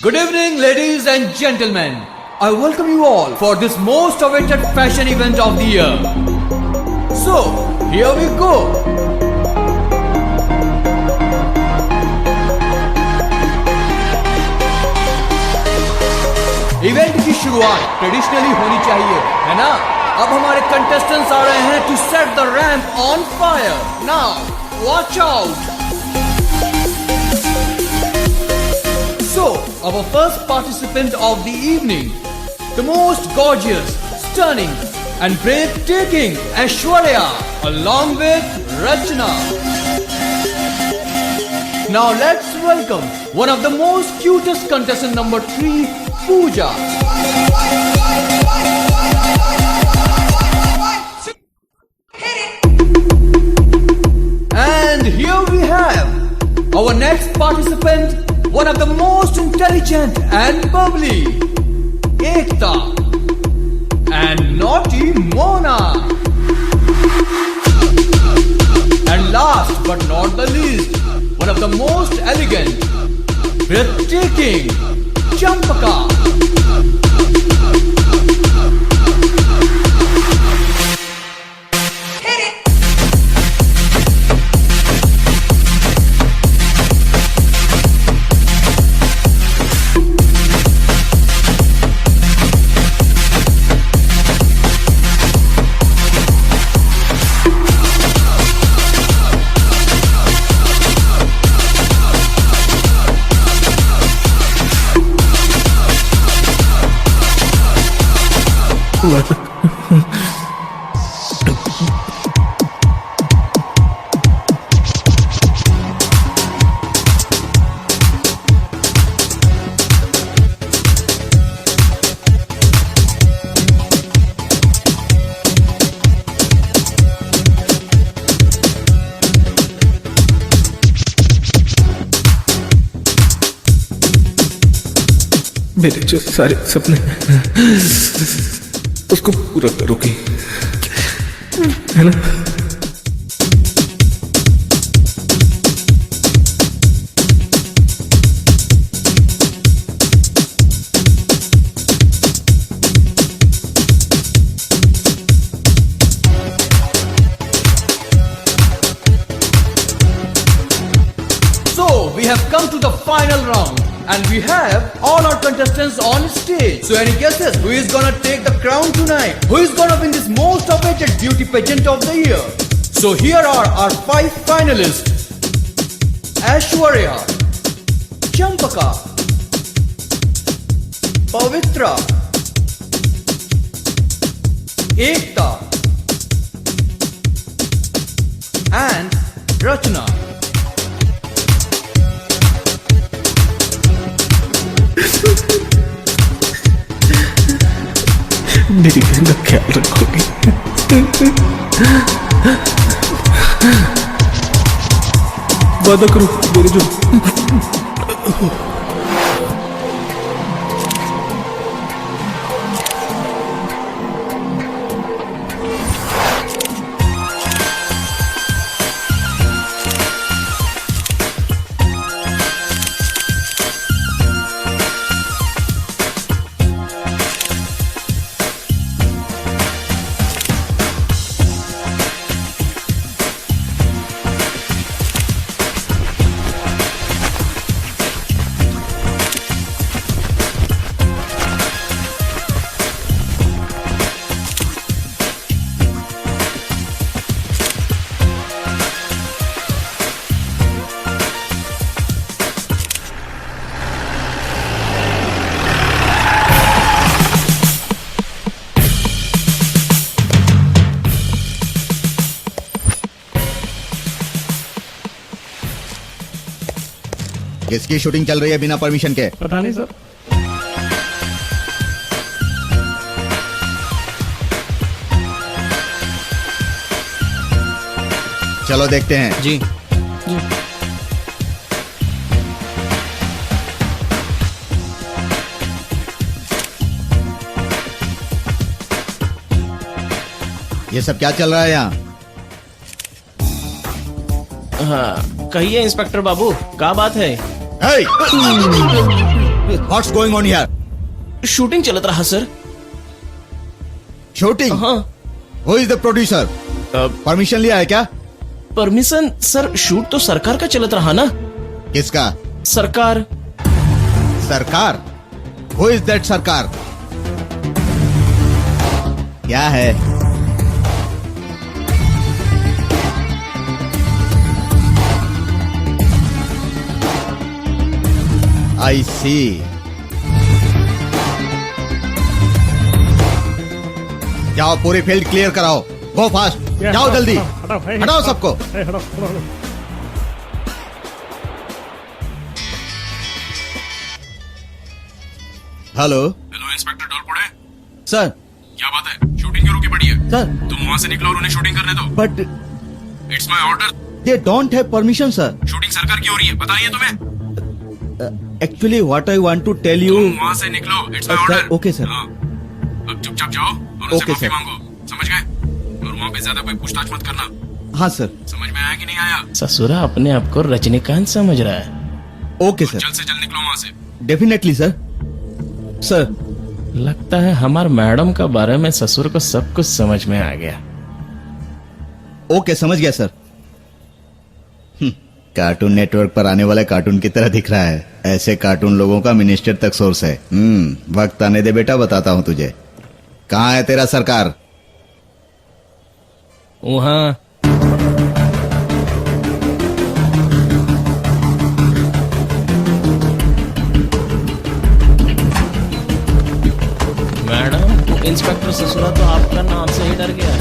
Good evening, ladies and gentlemen. I welcome you all for this most awaited fashion event of the year. So, here we go. Event की शुरुआत traditionally होनी चाहिए, है ना? अब हमारे कंटेस्टेंट्स आ रहे हैं to set the ramp on fire. Now watch out. So, our first participant of the evening, the most gorgeous, stunning and breathtaking Aishwarya, along with Rachna. Now let's welcome one of the most cutest contestant number 3, Pooja. And here we have our next participant, one of the most intelligent and bubbly, Ekta, and naughty Mona. And last but not the least, one of the most elegant, breathtaking, Champaka. मेरे जो सारे सपने उसको पूरा करोगी, है ना? So, we have come to the final round. And we have all our contestants on stage. So any guesses who is gonna take the crown tonight? Who is gonna win this most awaited beauty pageant of the year? So here are our 5 finalists. Aishwarya, Champaka, Pavitra, Ekta, and Rachna. मेरी बहन का ख्याल रखोगी, वादा करो मेरे जो. किसकी shooting चल रही है बिना परमिशन के? पता नहीं सर. चलो देखते हैं. जी. ये सब क्या चल रहा है यहाँ? हाँ, कहिए इंस्पेक्टर बाबू, क्या बात है? Hey! What's going on here? Shooting चलत रहा सर. शूटिंग? हाँ. Who is the producer? Permission लिया है क्या? परमिशन सर, शूट तो सरकार का चलत रहा ना. किसका? सरकार. सरकार? हु इज दैट सरकार? क्या है? आई सी. जाओ पूरी फील्ड क्लियर कराओ. Go fast. जाओ जल्दी. हटाओ सबको. Hello. Hello inspector Dolpude. Sir. क्या बात है? शूटिंग क्यों रुकी पड़ी है? सर. तुम वहाँ से निकलो और उन्हें शूटिंग करने दो. But it's my order. They don't have permission sir. Shooting सरकार की हो रही है, पता नहीं है तुम्हें? Actually what I want to tell you. तुम वहाँ से निकलो. It's my sir, order. okay, sir. अब चुपचाप जाओ और उनसे Okay, माफी sir. मांगो. समझ गए? और वहाँ पे ज्यादा कोई पूछताछ मत करना. हाँ सर. समझ में आया कि नहीं आया? ससुरा अपने आप को रजनीकांत समझ रहा है. Okay sir. जल्द से जल्द निकलो वहाँ से. Definitely sir. सर. लगता है हमार मैडम का बारे में ससुर को सब कुछ समझ में आ गया. ओके समझ गया सर. कार्टून नेटवर्क पर आने वाले कार्टून की तरह दिख रहा है. ऐसे कार्टून लोगों का मिनिस्टर तक सोर्स है. वक्त आने दे बेटा, बताता हूं तुझे. कहाँ है तेरा सरकार? वहाँ. मैडम, इंस्पेक्टर ससुरा तो आपका नाम से ही डर गया.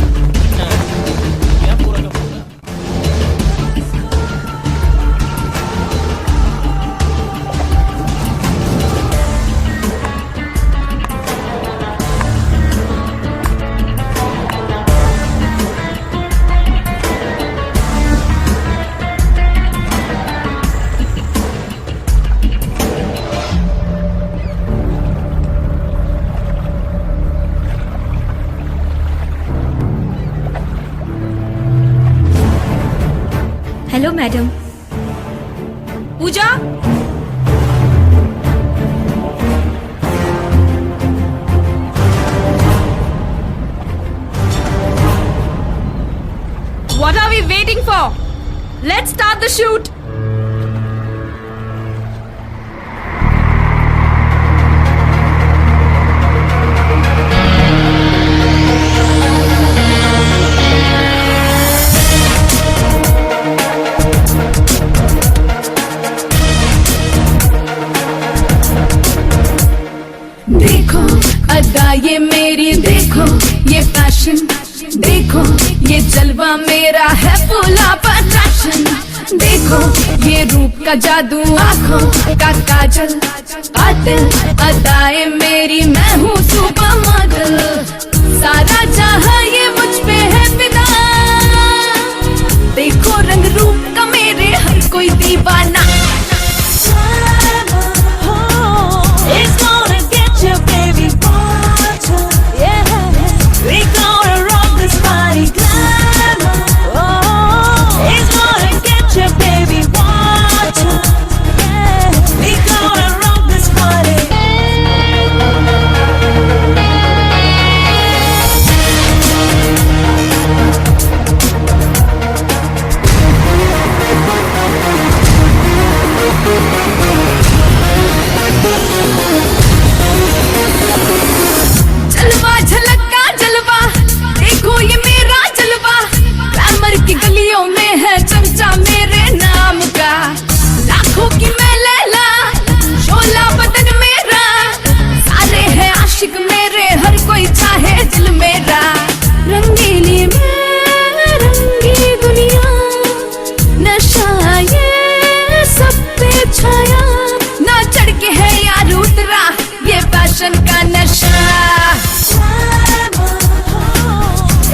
क्या पूरा का पूरा? Hello madam. Pooja. What are we waiting for? Let's start the shoot. देखो अदा ये मेरी, देखो ये फैशन, देखो ये जलवा मेरा है फुला पैशन. देखो ये रूप का जादू, आंखों का काजल, कातिल अदाए मेरी, मैं हूँ सुपर मॉडल. सारा जहां ये मुझ पे है फिदा. देखो रंग रूप का मेरे हर कोई दीवाना. It's gonna get you, baby, water. Yeah, we gonna rock this party, glamour. Oh, it's gonna get you, baby, water. Yeah, we gonna rock this party. जलवा झलका जलवा, देखो ये मेरा जलवा. ग्लैमर की गलियों में है चर्चा मेरे नाम का. लाखों की मैं लैला, शोला बदन मेरा. सारे हैं आशिक मेरे, हर कोई चाहे दिल मेरा. रंगीली मैं रंगी दुनिया, नशा ये सब पे छाया. ना चढ़ के है यार उतरा ये फैशन का नशा.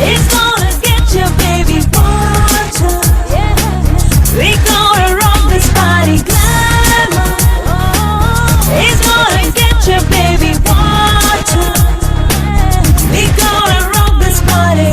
It's gonna get you, baby, water. Yeah, we gonna rock this party, glamour. Oh, it's gonna get you, baby, water. Yeah, we gonna rock this party.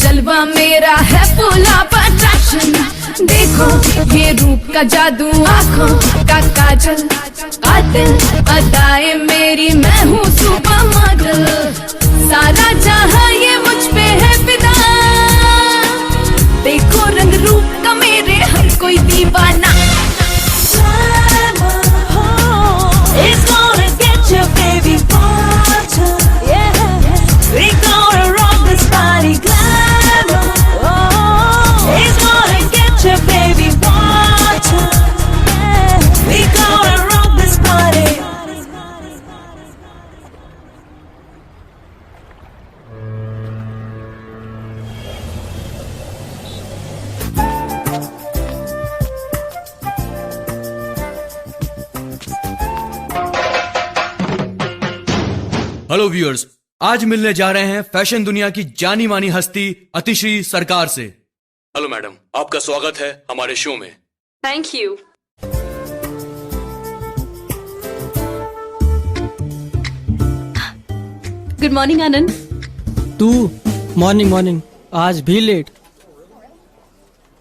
जलवा मेरा है फुल ऑफ अट्रैक्शन। देखो ये रूप का जादू, आंखों का काजल, कातिल अदाएं मेरी, मैं हूँ सुपर मॉडल। सारा जहां ये मुझ पे है फिदा, देखो रंग रूप का मेरे हर कोई दीवाना। It's gonna get you, baby, water. Yeah, we gonna rock this body, glamour. Oh, it's gonna get you, baby, water. Yeah, we gonna rock this body. Hello viewers, आज मिलने जा रहे हैं फैशन दुनिया की जानी मानी हस्ती अतिश्री सरकार से। हेलो मैडम, आपका स्वागत है हमारे शो में। Thank you. गुड मॉर्निंग आनंद। तू मॉर्निंग मॉर्निंग, आज भी लेट।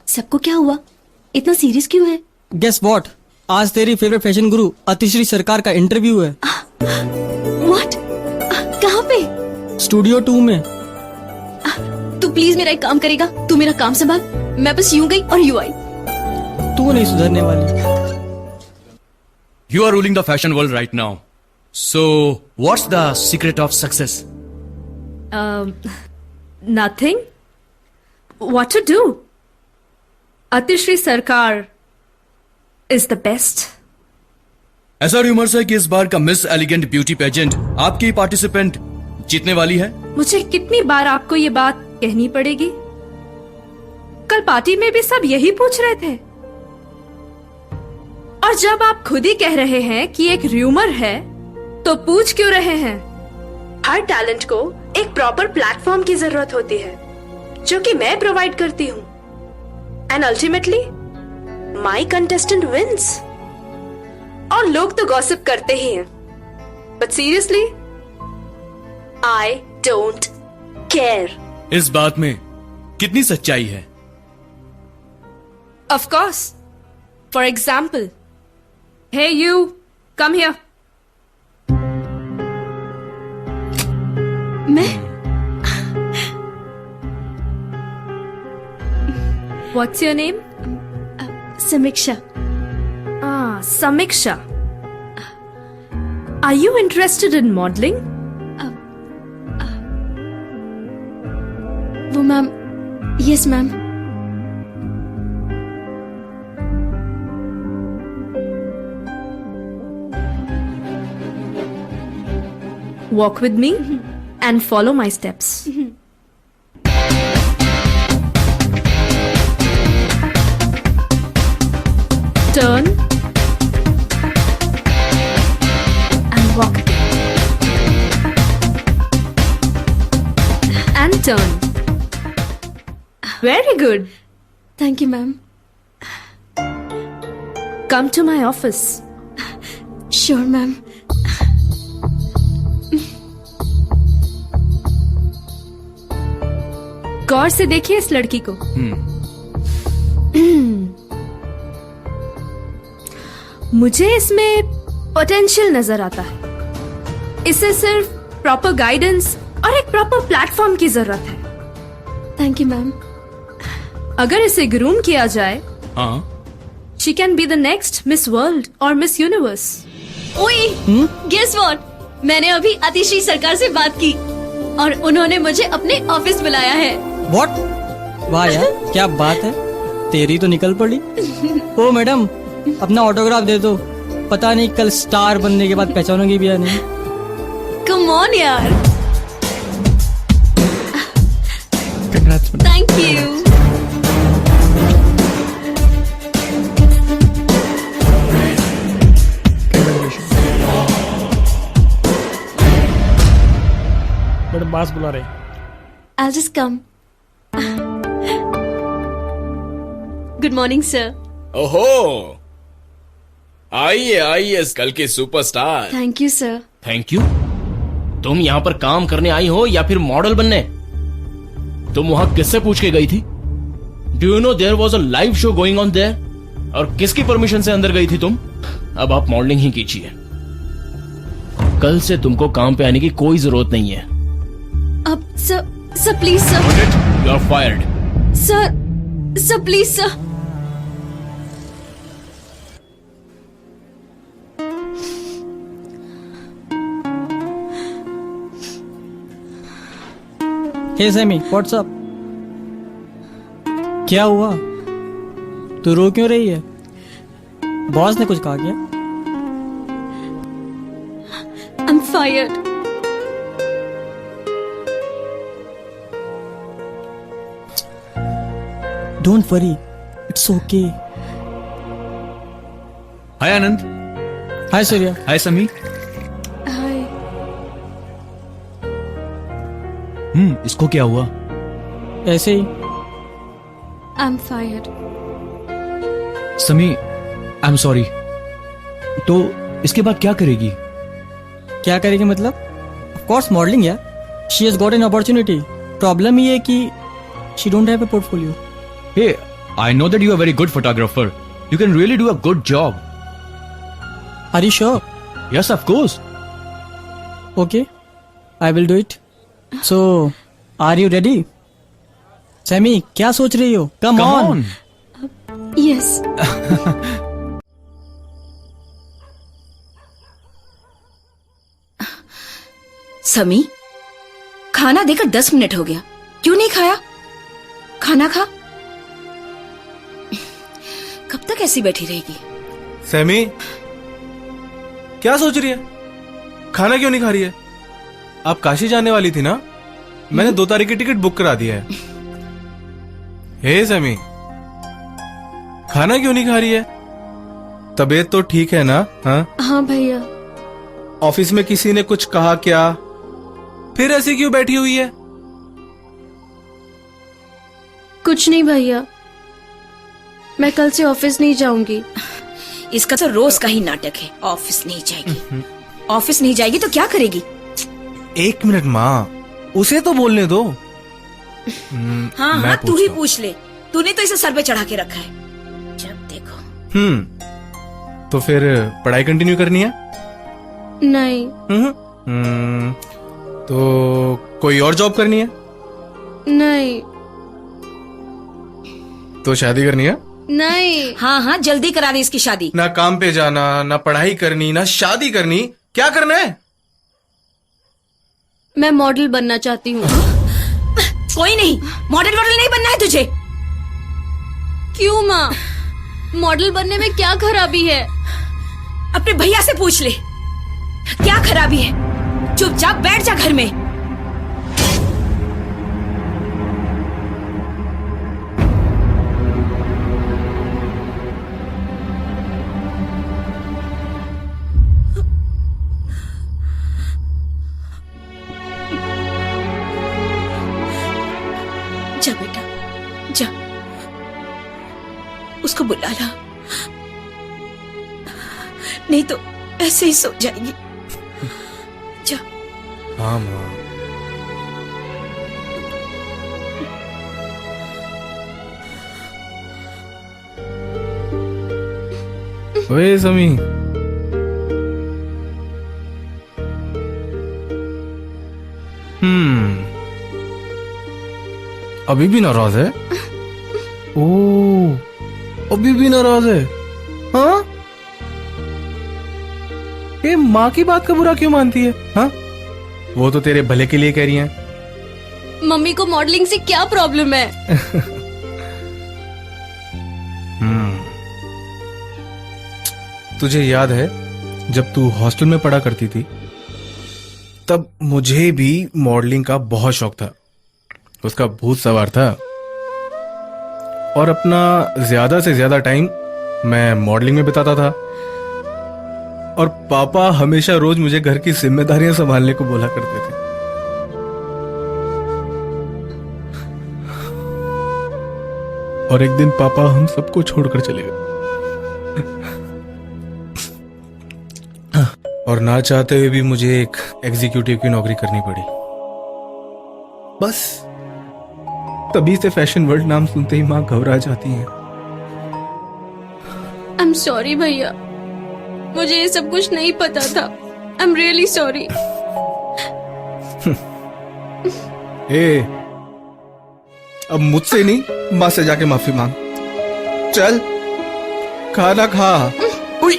सबको क्या हुआ, इतना सीरियस क्यों है? गेस व्हाट, आज तेरी फेवरेट फैशन गुरु अतिश्री सरकार का इंटरव्यू है। व्हाट? कहाँ पे? स्टूडियो 2 में। तू प्लीज मेरा एक काम करेगा? तू मेरा काम संभाल, मैं बस यूं गई और यूं आई। तू नहीं सुधरने वाली। You are ruling the fashion world right now. So, what's the secret of success? Nothing. What to do? Atishri Sarkar is the best. ऐसा रूमर्स है कि इस बार का मिस एलिगेंट ब्यूटी पेजेंट आपकी पार्टिसिपेंट जीतने वाली है। मुझे कितनी बार आपको ये बात कहनी पड़ेगी? कल पार्टी में भी सब यही पूछ रहे थे। और जब आप खुद ही कह रहे हैं कि एक र्यूमर है, तो पूछ क्यों रहे हैं? हर टैलेंट को एक प्रॉपर प्लेटफॉर्म की जरूरत होती है, जो कि मैं प्रोवाइड करती हूँ। And ultimately my contestant wins. और लोग तो गॉसिप करते ही हैं, but seriously I don't care. इस बात में कितनी सच्चाई है? Of course. For example, hey you, come here. मैं? What's your name? समीक्षा। Samiksha. Are you interested in modeling? वो ma'am, yes ma'am. Walk with me and follow my steps. Turn and walk again. And turn. Very good. Thank you ma'am. Come to my office. Sure ma'am. गौर से देखिए इस लड़की को। मुझे इसमें potential नजर आता है। इसे सिर्फ प्रॉपर गाइडेंस और एक प्रॉपर प्लेटफॉर्म की जरूरत है। Thank you ma'am. अगर इसे ग्रूम किया जाए, हाँ, she can be the next miss world और मिस यूनिवर्स। ओए, गेस व्हाट, मैंने अभी अतिश्री सरकार से बात की और उन्होंने मुझे अपने ऑफिस बुलाया है। व्हाट? वाह यार, क्या बात है, तेरी तो निकल पड़ी। ओ मैडम, अपना ऑटोग्राफ दे दो। पता नहीं कल स्टार बनने के बाद पहचानोगी भी या नहीं। कम ऑन यार। कंग्रेट्स। Thank you. मैडम बास बुला रहे। I'll just come. Good morning, sir. ओहो, आइए आइए कल के superstar. Thank you, sir. Thank you. तुम यहाँ पर काम करने आई हो या फिर मॉडल बनने? तुम वहां किससे पूछ के गई थी? Do you know there was a live show going on there? और किसकी परमिशन से अंदर गई थी तुम? अब आप मॉडलिंग ही कीजिए, कल से तुमको काम पे आने की कोई जरूरत नहीं है। अब sir please sir, you are fired. Sir please sir. Hey Sammy, what's up? क्या हुआ? तू रो क्यों रही है? बॉस ने कुछ कहा क्या? I am fired. Don't worry, it's okay. Hi Anand. Hi Surya. Hi Sami. Hi. इसको क्या हुआ? ऐसे ही। आई एम फायर्ड। समी, आई एम सॉरी। तो इसके बाद क्या करेगी? क्या करेगी मतलब? ऑफ कोर्स मॉडलिंग या। She has got an opportunity. Problem ये है कि she don't have a portfolio. Hey, I know that you are a very good photographer. You can really do a good job. Are you sure? Yes, of course. Okay, I will do it. So, are you ready? Sammy, क्या सोच रही हो? Come on. Yes. Sami, खाना देकर 10 minute हो गया, क्यों नहीं खाया? खाना खा। कब तक ऐसी बैठी रहेगी? सैमी, क्या सोच रही है? खाना क्यों नहीं खा रही है? आप काशी जाने वाली थी ना? मैंने 2 तारीख की टिकट बुक करा दिया है। हे सैमी, खाना क्यों नहीं खा रही है? तबीयत तो ठीक है ना? हाँ भैया। ऑफिस में किसी ने कुछ कहा क्या? फिर ऐसी क्यों बैठी हुई है? कुछ नहीं भैया, मैं कल से ऑफिस नहीं जाऊंगी। इसका तो रोज का ही नाटक है। ऑफिस नहीं जाएगी। ऑफिस नहीं जाएगी तो क्या करेगी? 1 मिनट माँ, उसे तो बोलने दो। हाँ, तू ही पूछ ले। तूने तो इसे सर पे चढ़ा के रखा है जब देखो। तो फिर पढ़ाई कंटिन्यू करनी है? नहीं। तो कोई और जॉब करनी है? नहीं। तो शादी करनी है? नहीं। हाँ, जल्दी करा दे इसकी शादी। ना काम पे जाना, ना पढ़ाई करनी, ना शादी करनी, क्या करना है? मैं मॉडल बनना चाहती हूँ। कोई नहीं, मॉडल नहीं बनना है तुझे। क्यों माँ? मॉडल बनने में क्या खराबी है? अपने भैया से पूछ ले, क्या खराबी है? चुपचाप बैठ जा घर में। जा बेटा, जा, उसको बुला ला, नहीं तो ऐसे ही सो जाएगी। जा। हाँ माँ। ओए समी, अभी भी नाराज है? ओह, अभी भी नाराज है? हाँ, ये माँ की बात का बुरा क्यों मानती है? हाँ, वो तो तेरे भले के लिए कह रही हैं। मम्मी को मॉडलिंग से क्या प्रॉब्लम है? तुझे याद है जब तू हॉस्टल में पढ़ा करती थी, तब मुझे भी मॉडलिंग का बहुत शौक था, उसका भूत सवार था, और अपना ज्यादा से ज्यादा टाइम मैं मॉडलिंग में बिताता था। और पापा हमेशा रोज मुझे घर की जिम्मेदारियां संभालने को बोला करते थे। और एक दिन पापा हम सबको छोड़कर चले गए, और ना चाहते हुए भी मुझे एक एग्जीक्यूटिव की नौकरी करनी पड़ी। बस तभी से फैशन वर्ल्ड नाम सुनते ही माँ घबरा जाती हैं। आई एम सॉरी भैया, मुझे ये सब कुछ नहीं पता था। I am really sorry. ए, अब मुझसे नहीं माँ से जाके माफी मांग। चल खाना खा। उई।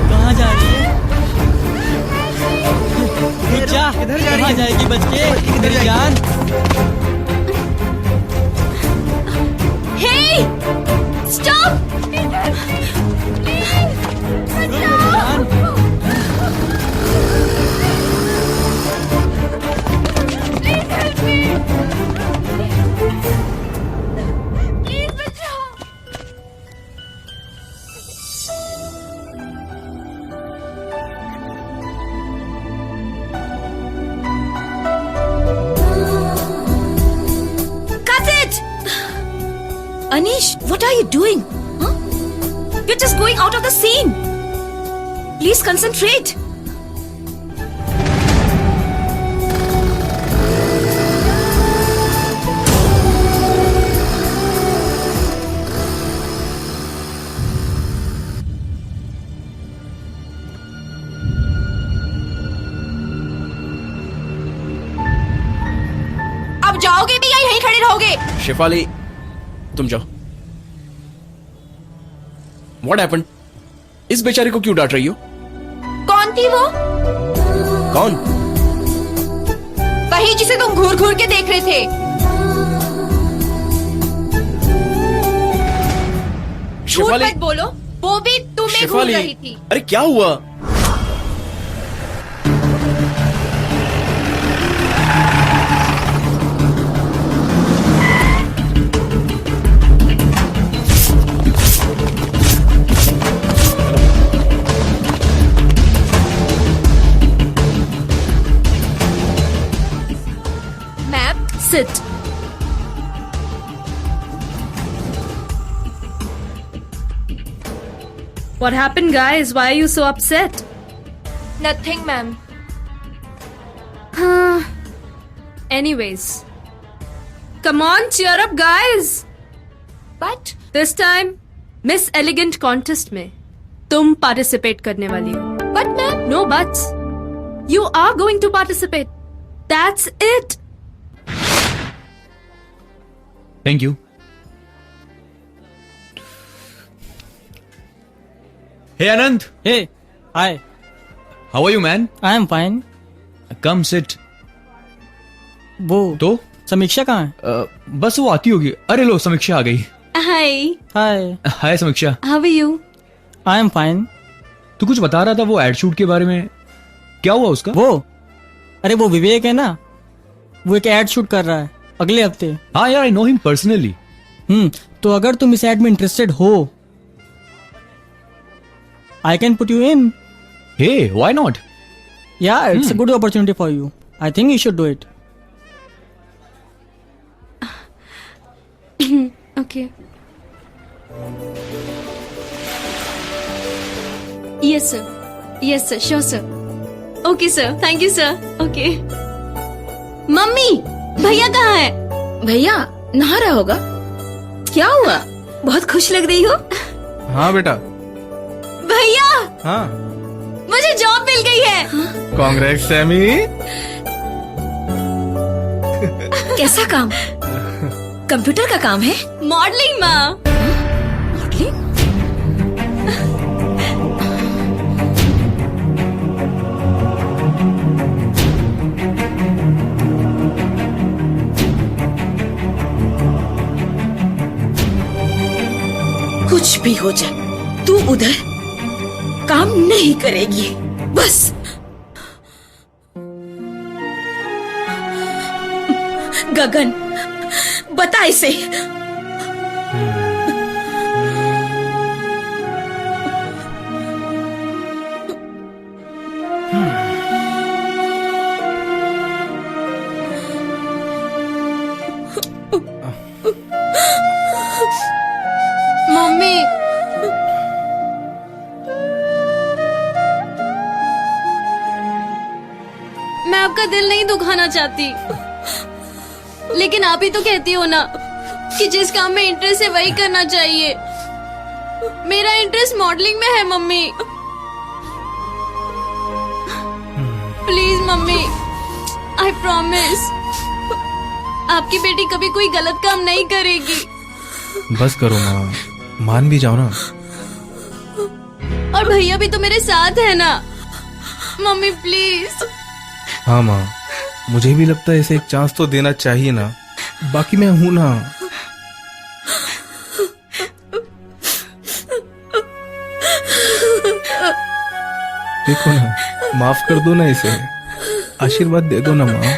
कहाँ जा रही है? रुक जा, कहाँ जाएगी बच के? मेरी जान। हे stop. Anish, what are you doing? Huh? You're just going out of the scene. Please concentrate. अब जाओगे भी या यहीं खड़े रहोगे? शेफाली, तुम जाओ। What happened? इस बेचारे को क्यों डांट रही हो? कौन थी वो? कौन? वही जिसे तुम घूर घूर के देख रहे थे। झूठ शेफाली, मत बोलो, वो भी तुम्हें घूर शेफाली, रही थी। अरे क्या हुआ? Sit. What happened, guys? Why are you so upset? Nothing, ma'am. Anyways, come on, cheer up, guys. But This time, Miss Elegant Contest में तुम participate करने वाली हो. but ma'am, No buts. You are going to participate. That's it. Thank you. Hey Anand, hey, hi, how are you man? I am fine. Come sit. वो तो समीक्षा कहाँ है? बस वो आती होगी। अरे लो, समीक्षा आ गई। हाय, hi, hi Samiksha. How are you? I am fine. तू कुछ बता रहा था वो एड शूट के बारे में, क्या हुआ उसका? अरे वो विवेक है ना, वो एक एड शूट कर रहा है अगले हफ्ते। हाँ यार, आई नो हिम पर्सनली। तो अगर तुम इस एड में इंटरेस्टेड हो, I can put you in. Hey, why not? Yeah it's a good opportunity for you. I think you should do it. Okay. Yes, sir. Yes, sir. Sure, sir. Okay, sir. Thank you, sir. Okay. Mummy, भैया कहाँ है? भैया नहा रहा होगा। क्या हुआ? बहुत खुश लग रही हो। हाँ बेटा। भैया, हाँ, मुझे जॉब मिल गई है। कांग्रेस सैमी। कैसा काम? कंप्यूटर का काम है? मॉडलिंग माँ। मॉडलिंग? कुछ भी हो जाए, तू उधर काम नहीं करेगी, बस। गगन, बता इसे। आपका दिल नहीं दुखाना चाहती, लेकिन आप ही तो कहती हो ना कि जिस काम में इंटरेस्ट है वही करना चाहिए। मेरा इंटरेस्ट मॉडलिंग में है mummy. Please mummy, I promise आपकी बेटी कभी कोई गलत काम नहीं करेगी। बस करो माँ, मान भी जाओ ना। और भैया भी तो मेरे साथ है ना। Mummy please. हाँ माँ, मुझे भी लगता है इसे एक चांस तो देना चाहिए ना। बाकी मैं हूं ना। देखो ना, माफ कर दो ना इसे, आशीर्वाद दे दो ना माँ।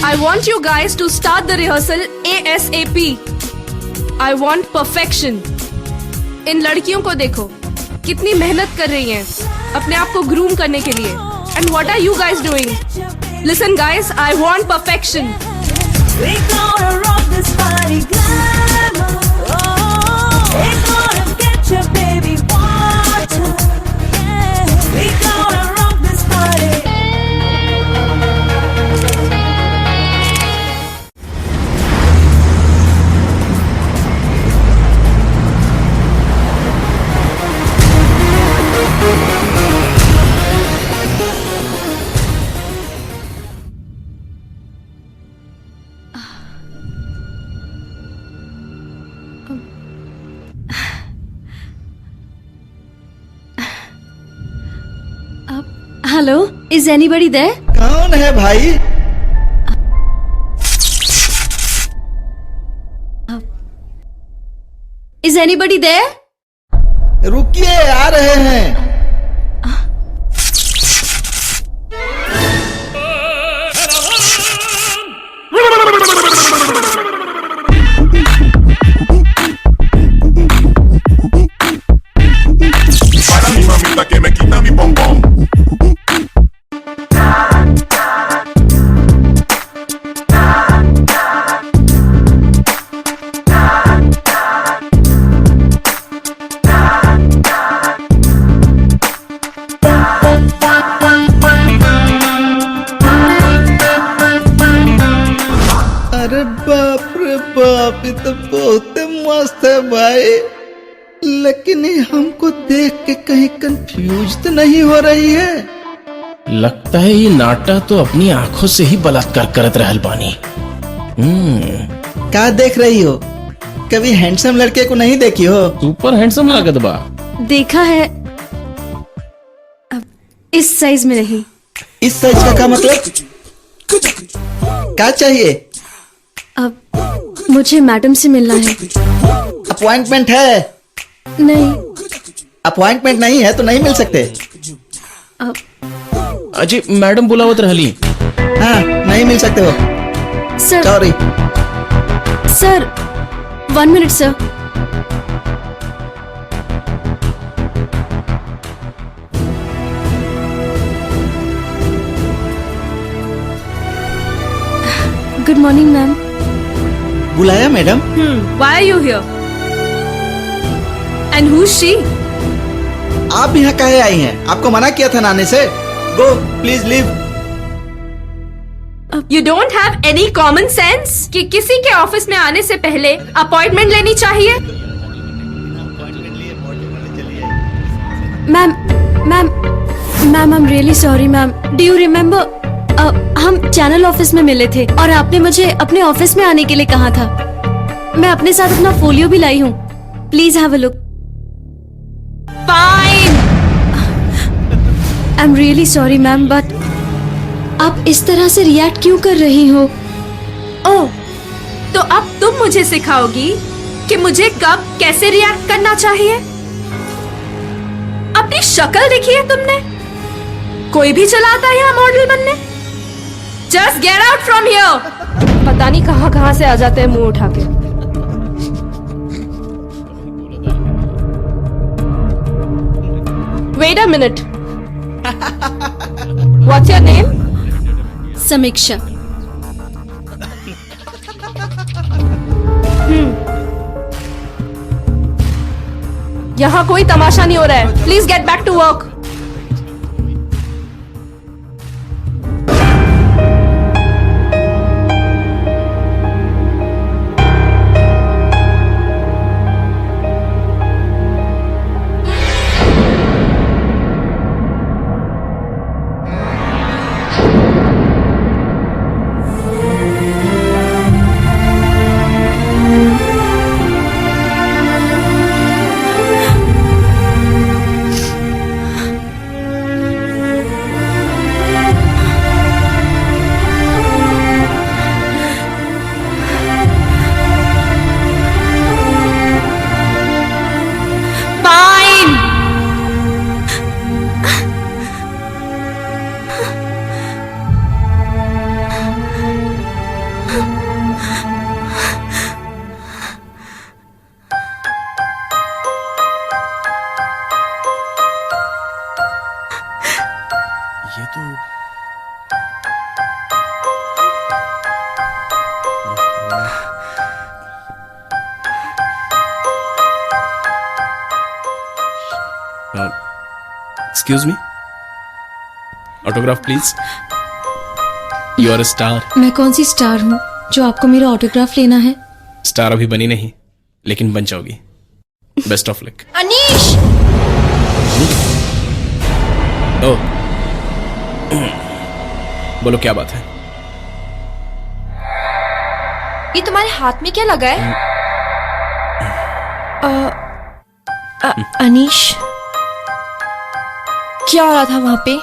I want you guys to start the rehearsal ASAP. I want perfection. इन लड़कियों को देखो कितनी मेहनत कर रही हैं अपने आप को ग्रूम करने के लिए. And what are you guys doing? Listen guys, I want perfection. We're gonna rock this party glamour. Oh, we're gonna get your baby water. Yeah, we're gonna rock this party. Hello, is anybody there? कौन है भाई? Is anybody there? रुकिए, आ रहे हैं. Para mi mamita que me quita mi bombón. अरे बाप रे बाप, ये तो बहुत मस्त है भाई. लेकिन ये हमको देख के कहीं कंफ्यूज तो नहीं हो रही है? लगता है ये नाटा तो अपनी आंखों से ही बलात्कार करत रहल बानी. क्या देख रही हो? कभी हैंडसम लड़के को नहीं देखी हो? सुपर हैंडसम लागत बा. देखा है, अब इस साइज में नहीं. इस साइज का क्या मतलब? क्या चाहिए? अब मुझे मैडम से मिलना है. अपॉइंटमेंट है? नहीं. अपॉइंटमेंट नहीं है तो नहीं मिल सकते. अजी मैडम बुलावत रहली. हाँ, नहीं मिल सकते हो. Sir. Sorry sir, 1 minute sir. Good morning ma'am. बुलाया madam? Why are you here? And who's she? आप यहाँ काहे आई हैं? आपको मना किया था ना आने से. Go please leave. You don't have any common sense कि किसी के ऑफिस में आने से पहले अपॉइंटमेंट लेनी चाहिए. Ma'am ma'am ma'am, I am really sorry ma'am. Do you remember, हम चैनल ऑफिस में मिले थे और आपने मुझे अपने ऑफिस में आने के लिए कहा था. मैं अपने साथ अपना फोलियो भी लाई हूँ. Please have a look. Fine. I am really sorry ma'am, but आप इस तरह से रिएक्ट क्यों कर रही हो? ओह, तो अब तुम मुझे सिखाओगी कि मुझे कब कैसे रिएक्ट करना चाहिए। अपनी शक्ल देखी है तुमने? कोई भी चलाता है यहाँ मॉडल बनने। Just get out from here. पता नहीं कहाँ कहाँ से आ जाते हैं मुंह उठा के। Wait a minute, what's your name? Samiksha. यहाँ कोई तमाशा नहीं हो रहा है। Please get back to work. ये तो excuse me, autograph please. You are a star. मैं कौन सी स्टार हूँ जो आपको मेरा ऑटोग्राफ लेना है? स्टार अभी बनी नहीं, लेकिन बन जाओगी। Best of luck. Anish! Oh, बोलो क्या बात है? ये तुम्हारे हाथ में क्या लगा है? अनीश, क्या हो रहा था वहां पे?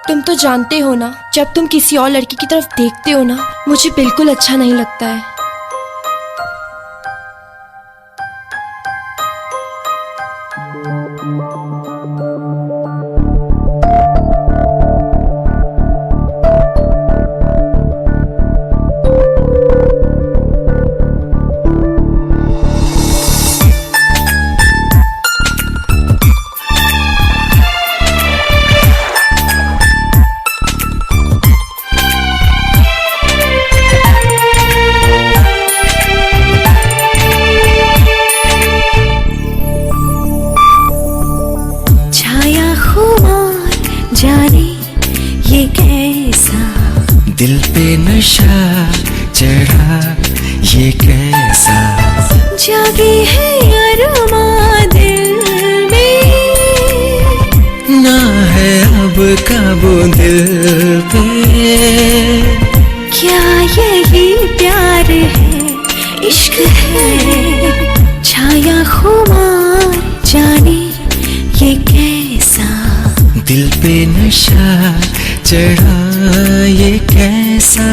तुम तो जानते हो ना, जब तुम किसी और लड़की की तरफ देखते हो ना, मुझे बिल्कुल अच्छा नहीं लगता है। दिल पे नशा चढ़ा ये कैसा, जागी है अरमा दिल में, ना है अब काबू दिल पे। क्या यही प्यार है, इश्क है, छाया खुमार जाने ये कैसा, दिल पे नशा चढ़ा ये कैसा।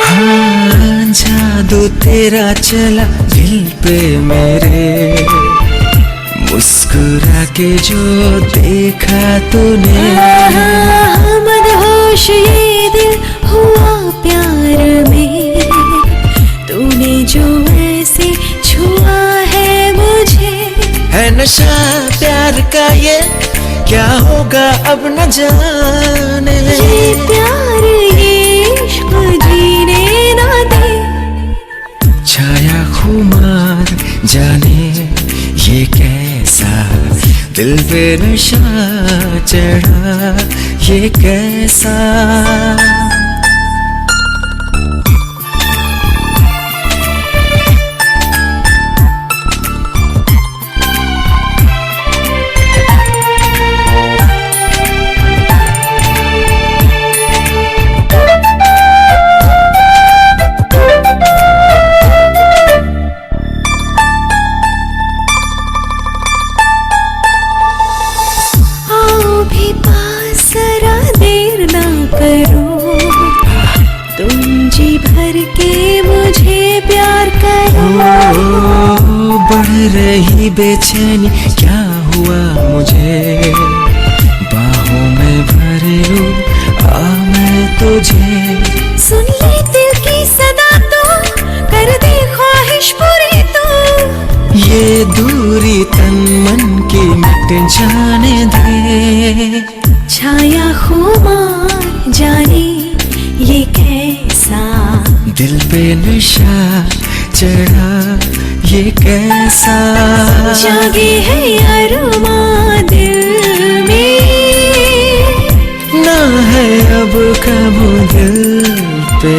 हाँ, जादू तेरा चला दिल पे मेरे, मुस्कुरा के जो देखा तूने। मदहोश ये दिल हुआ प्यार में, तूने जो ऐसे छुआ है मुझे। है नशा प्यार का ये, क्या होगा अब न जाने। ये प्यार ये इश्क जीने ना दे, छाया खुमार जाने ये कैसा, दिल पे नशा चढ़ा ये कैसा। भर के मुझे प्यार करो। बढ़ रही बेचैनी क्या हुआ मुझे, बाहों में भर लूं आ मैं तुझे। सुन ले दिल की सदा तो, कर दे ख्वाहिश पूरी तो। ये दूरी तन मन की मिट जाने दे। छाया खुमार जाने ये कैसा, दिल पे नशा चढ़ा ये कैसा। जागे है अरमां दिल में, ना है अब काबू दिल पे।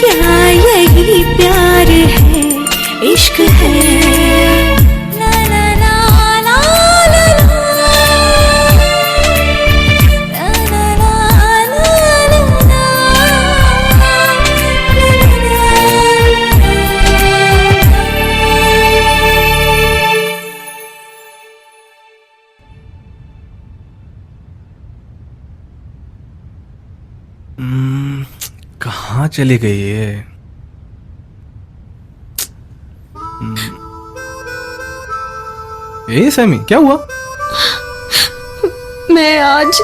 क्या यही प्यार है, इश्क है। ला ला ला ला ला ला। ला ला ला ला ला ला। कहाँ चली गई है? ए सैमी, क्या हुआ? मैं आज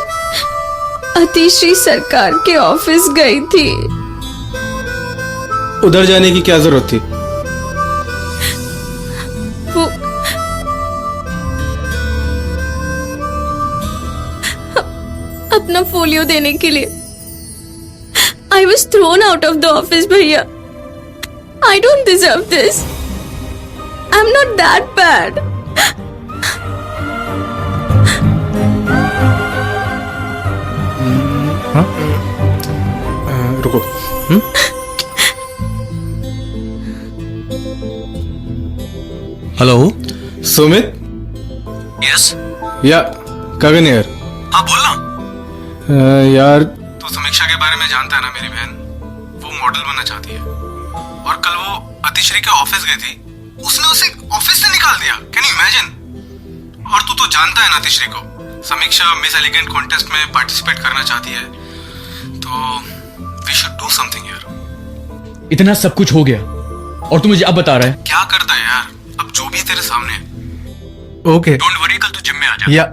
अतिश्री सरकार के ऑफिस गई थी। उधर जाने की क्या जरूरत थी? वो अपना फोलियो देने के लिए। I was thrown out of the office, भैया। I don't deserve this. I'm not that bad. रुको। हेलो। सुमित। यस। या गगन यार। हाँ बोलना। यार तू समीक्षा के बारे में जानता है ना, मेरी बहन वो मॉडल बनना चाहती है और कल वो अतिश्री के ऑफिस गई थी, उसने उसे ऑफिस से निकाल दिया। Can you imagine? और तू तो जानता है ना अतिश्री को, समीक्षा मिस एलिगेंट कॉन्टेस्ट में पार्टिसिपेट करना चाहती है, तो वी शुड डू समथिंग यार। इतना सब कुछ हो गया और तू मुझे अब बता रहा है? क्या करता है यार, अब जो भी तेरे सामने है। ओके डोंट वरी, कल तू जिम में आ जा। या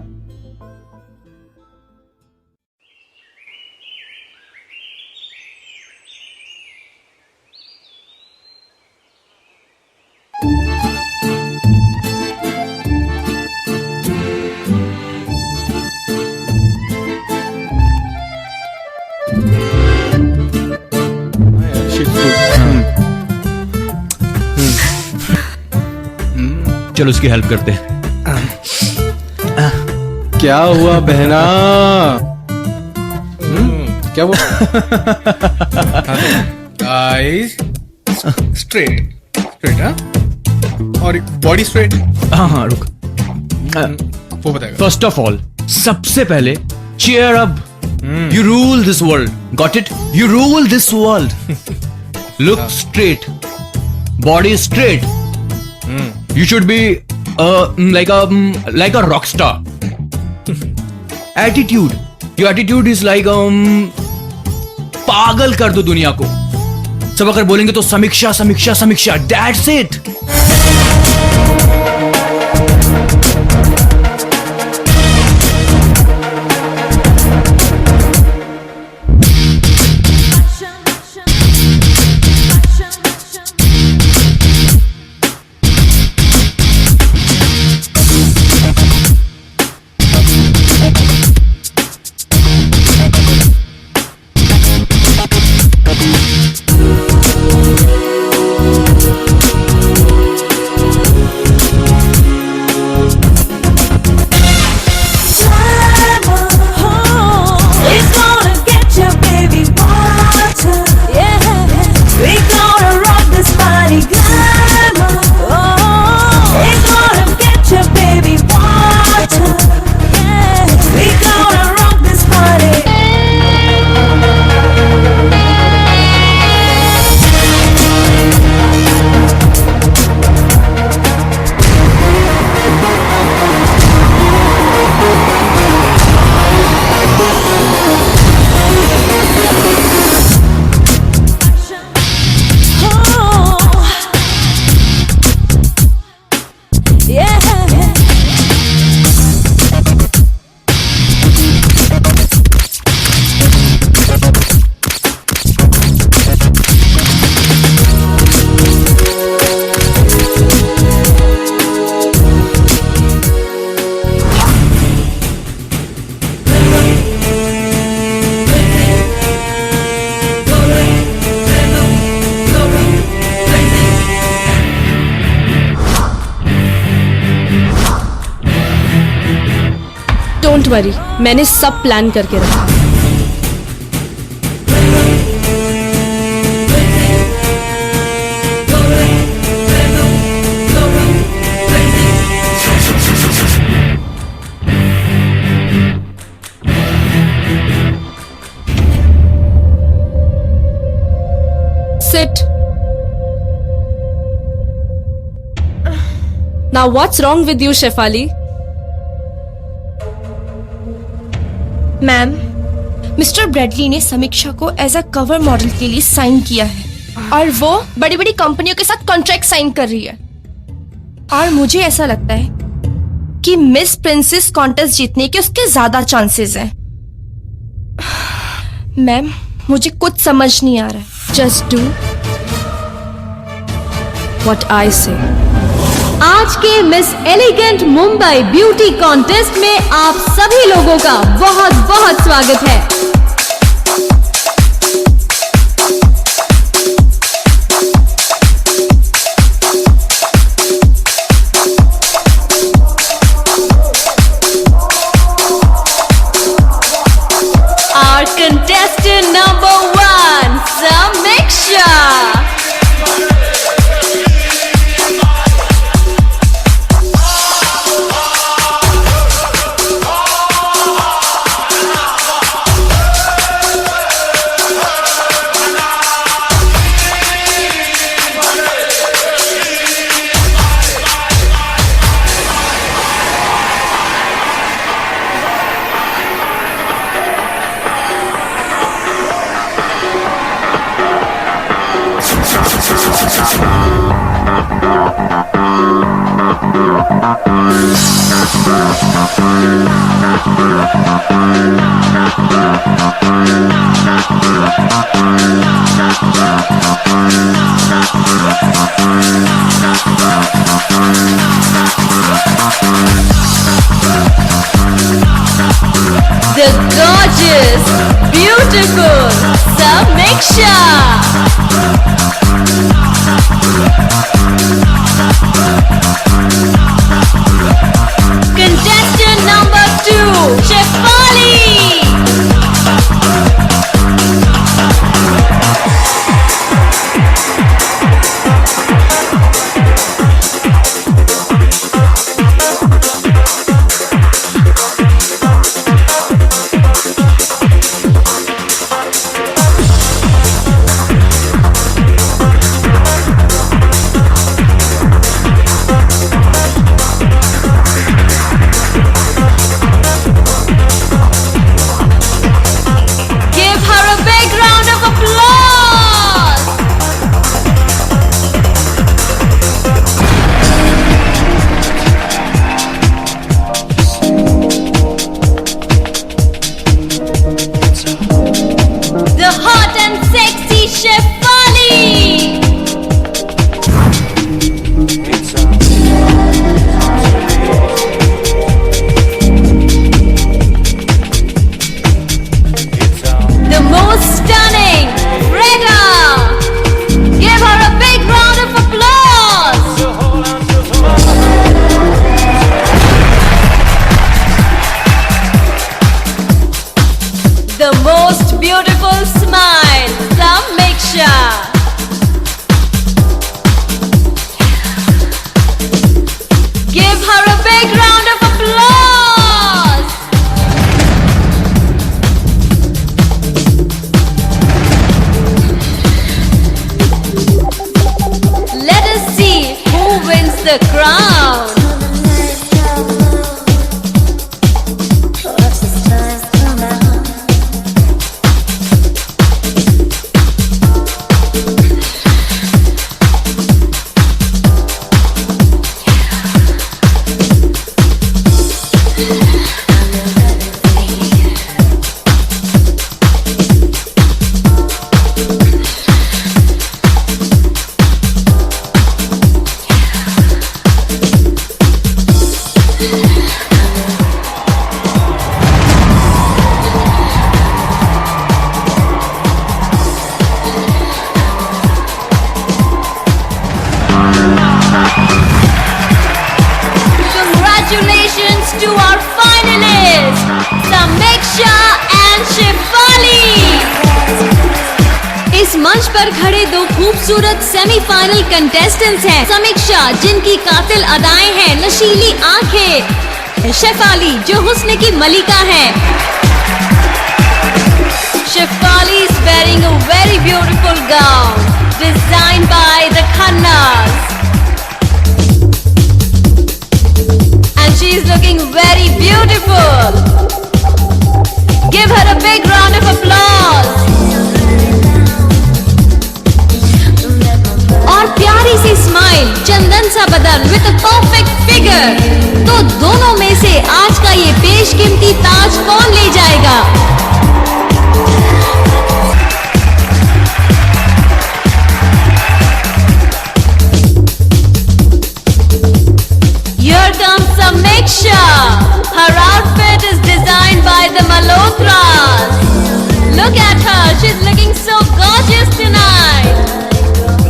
चलो उसकी हेल्प करते हैं। क्या हुआ बहना? क्या हुआ? आईज स्ट्रेट स्ट्रेट, हाँ, और बॉडी स्ट्रेट। हाँ हाँ रुक, वो बताएगा। फर्स्ट ऑफ ऑल सबसे पहले cheer up. You rule this world, got it? You rule this world. Look straight, body straight. You should be like a rock star. Attitude, your attitude is like पागल कर दो दुनिया को। सब अगर बोलेंगे तो समीक्षा समीक्षा समीक्षा, that's it. डोंट वरी, मैंने सब प्लान करके रखा। Sit. Now what's wrong with you, Shefali? Ma'am, mister Bradley ने समीक्षा को एज अ कवर मॉडल के लिए साइन किया है और वो बड़ी बड़ी कंपनियों के साथ कॉन्ट्रैक्ट साइन कर रही है। और मुझे ऐसा लगता है कि मिस प्रिंसेस कॉन्टेस्ट जीतने के उसके ज्यादा चांसेस हैं। मैम, मुझे कुछ समझ नहीं आ रहा है। Just do what I say. आज के miss elegant Mumbai beauty contest में आप सभी लोगों का बहुत बहुत स्वागत है। Our contestant number 1, Samiksha. The gorgeous, beautiful Samiksha. Contestant number 2, Shefali. The most beautiful smile, Samiksha. Give her a big round of applause. Let us see who wins the crown. इस मंच पर खड़े दो खूबसूरत सेमीफाइनल कंटेस्टेंट्स हैं समीक्षा जिनकी कातिल अदाएं हैं, नशीली आंखें, शेफाली जो हुस्न की मलिका है। Shefali is wearing a very beautiful gown designed by the Khannas and she is looking very beautiful. Give her a big round of applause. और प्यारी सी स्माइल, चंदन सा बदन with a perfect figure। तो दोनों में से आज का ये बेशकीमती ताज कौन ले जाएगा? Here comes Samiksha. Her outfit is designed by the Malhotras. Look at her, she's looking so gorgeous tonight.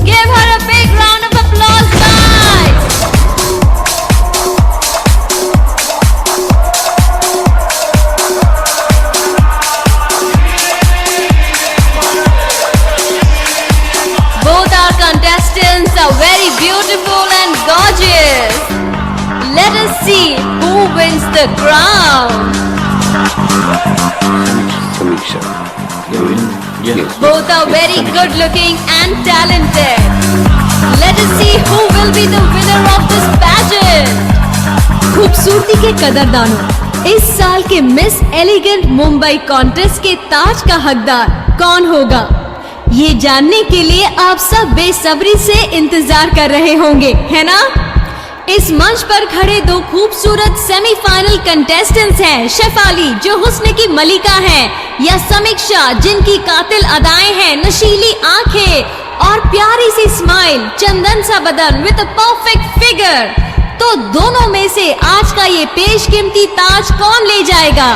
Give her a big round of applause, guys. Both our contestants are very beautiful and gorgeous. Let us see who wins the crown. Samiksha, you win. Yes. Both are very good looking and talented. Let us see who will be the winner of this pageant. खूबसूरती के कदरदानों, इस साल के miss elegant Mumbai contest के ताज का हकदार कौन होगा? ये जानने के लिए आप सब बेसब्री से इंतजार कर रहे होंगे, है ना? इस मंच पर खड़े दो खूबसूरत सेमीफाइनल कंटेस्टेंट्स हैं शेफाली जो हुस्न की मलिका हैं या समीक्षा जिनकी कातिल अदाएं हैं, नशीली आंखें और प्यारी सी स्माइल, चंदन सा बदन विद अ परफेक्ट फिगर। तो दोनों में से आज का ये बेशकीमती ताज कौन ले जाएगा?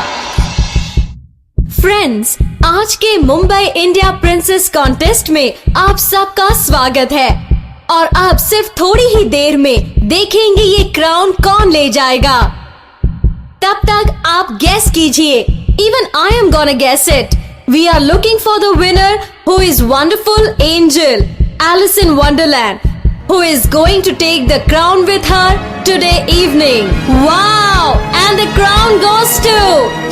फ्रेंड्स, आज के मुंबई इंडिया प्रिंसेस कॉन्टेस्ट में आप सबका स्वागत है और आप सिर्फ थोड़ी ही देर में देखेंगे ये क्राउन कौन ले जाएगा। तब तक आप गेस कीजिए। Even I am gonna guess it. We are looking for the winner who is wonderful angel Alice in Wonderland who is going to take the crown with her today evening. Wow! And the crown goes to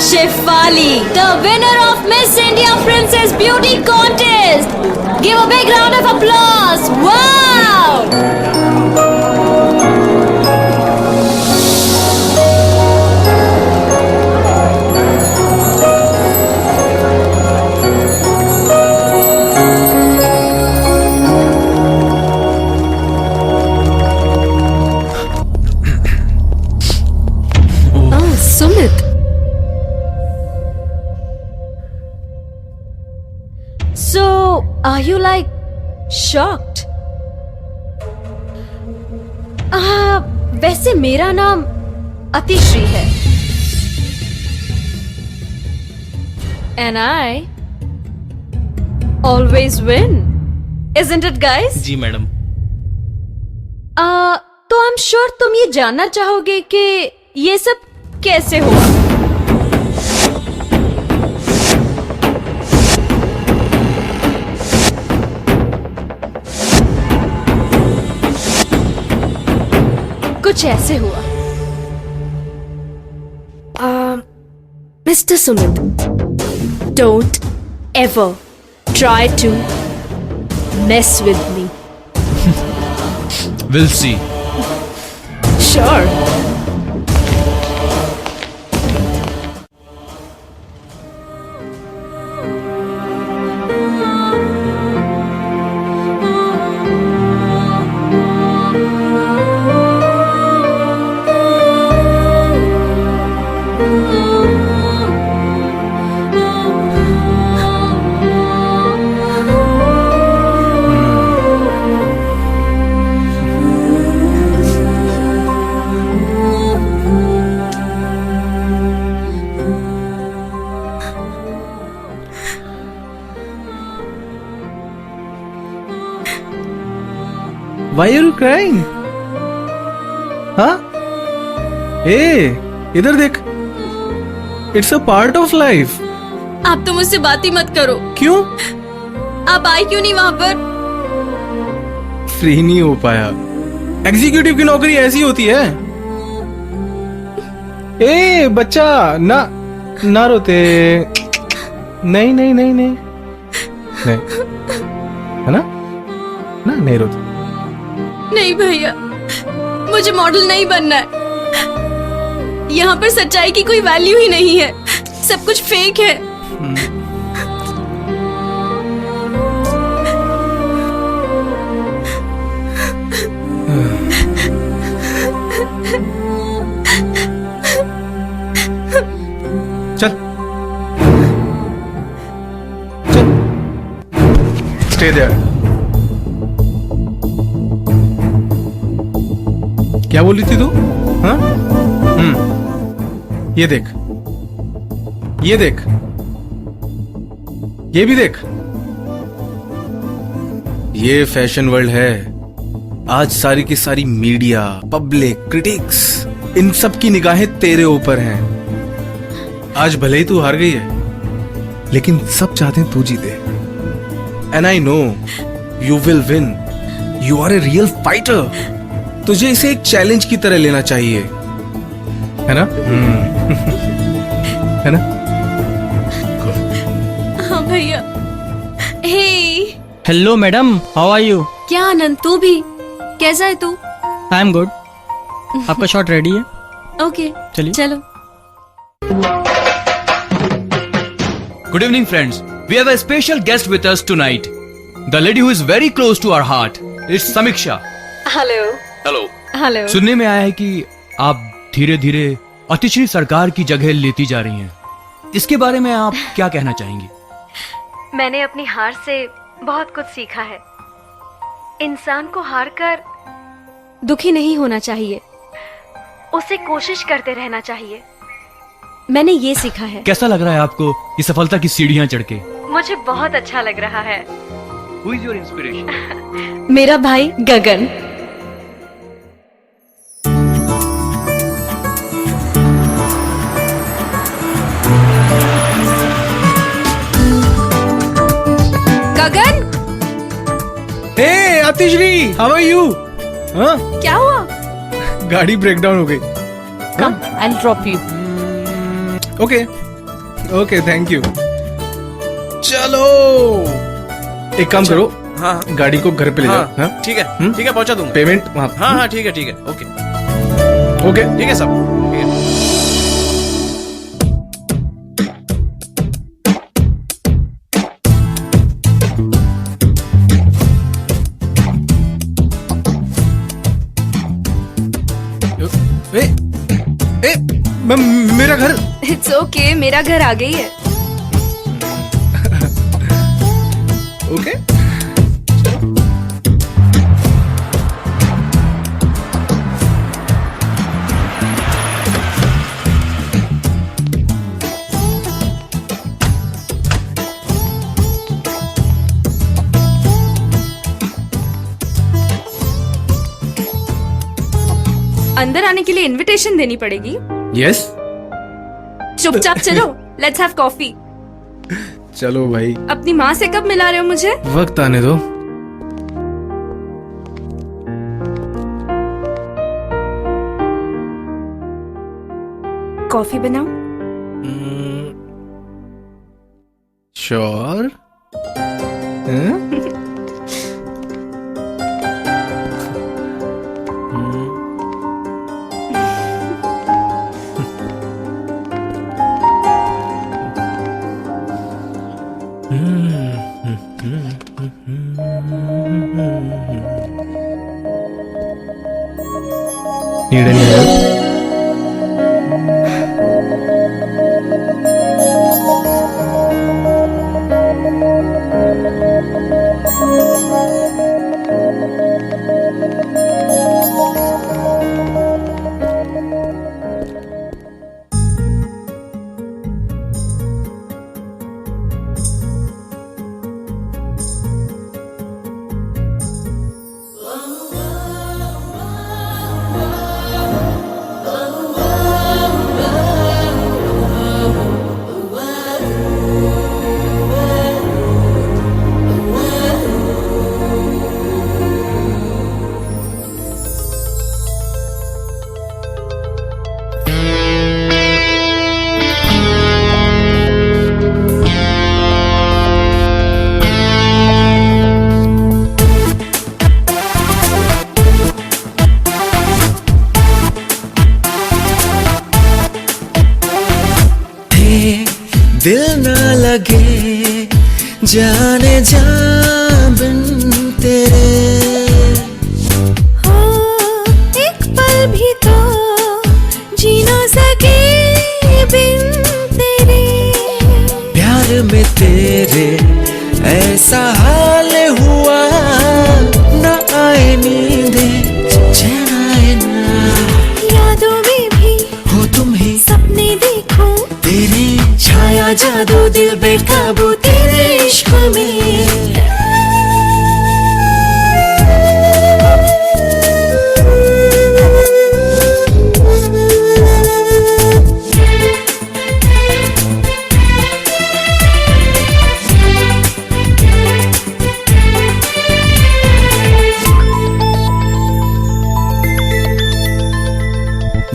Shefali, the winner of Miss India Princess Beauty Contest. Give a big round of applause. Wow! Sumit. So, are you like shocked? वैसे मेरा नाम अतिश्री है and I always win, isn't it guys? जी madam. तो I'm sure तुम ये जानना चाहोगे कि ये सब कैसे हुआ। कुछ ऐसे हुआ। Mr. Sumit, don't ever try to mess with me. We'll see. Sure. Why are you crying? हाँ? इधर देख। It's a part of life. आप तो मुझसे बात ही मत करो। क्यों? आप आए क्यों नहीं वहाँ पर? फ्री नहीं हो पाया। एग्जीक्यूटिव की नौकरी ऐसी होती है। ए बच्चा, ना रोते। नहीं नहीं नहीं नहीं नहीं, है ना? नहीं रोते। नहीं भैया, मुझे मॉडल नहीं बनना है। यहाँ पर सच्चाई की कोई वैल्यू ही नहीं है, सब कुछ फेक है। चल स्टे देयर। क्या बोल रही थी तू? हाँ? ये देख, ये देख, ये भी देख। ये फैशन वर्ल्ड है। आज सारी की सारी मीडिया, पब्लिक, क्रिटिक्स, इन सब की निगाहें तेरे ऊपर हैं। आज भले ही तू हार गई है, लेकिन सब चाहते हैं तू जीते। And I know you will win. You are a real fighter. तुझे इसे एक चैलेंज की तरह लेना चाहिए, है ना? है ना? हाँ भैया। Hey, hello madam, how are you? क्या आनंद, तू भी? कैसा है तू? I am good. आपका शॉट रेडी है? ओके, चलिए। चलो। Good evening, friends. We have a special guest with us tonight. The lady who is very close to our heart. It's Samiksha. Hello. Hello. Hello. सुनने में आया है कि आप धीरे धीरे अतिश्री सरकार की जगह लेती जा रही हैं। इसके बारे में आप क्या कहना चाहेंगी? मैंने अपनी हार से बहुत कुछ सीखा है। इंसान को हार कर दुखी नहीं होना चाहिए, उसे कोशिश करते रहना चाहिए। मैंने ये सीखा है। कैसा लग रहा है आपको ये सफलता की सीढ़ियां चढ़ के? मुझे बहुत अच्छा लग रहा है। Who is your inspiration? मेरा भाई Gagan. Gagan, hey Atishri, how are you? हाँ? क्या हुआ? गाड़ी ब्रेकडाउन हो गई। Come, I will drop you. Okay okay, thank you. चलो एक काम करो, हाँ गाड़ी को घर पे ले जाओ। हाँ? ठीक है ठीक है, पहुंचा दूंगा। पेमेंट वहाँ। हाँ ठीक है ओके ओके, ठीक है सब ठीक है। मेरा घर। इट्स ओके, मेरा घर आ गई है। ओके अंदर आने के लिए इनविटेशन देनी पड़ेगी। यस। चुपचाप चलो, लेट्स हैव कॉफी। चलो भाई। अपनी माँ से कब मिला रहे हो मुझे? वक्त आने दो। कॉफी बनाओ। श्योर। Need any help? दिल ना लगे जाने जा बिन तेरे। हो एक पल भी तो जी ना सके बिन तेरे। प्यार में तेरे ऐसा हाल हुआ, न आए नींदे चैन आए ना। यादों में भी हो तुम ही सपने देखो, तेरी छाया जादू दिल बेकाबू तेरे इश्क में।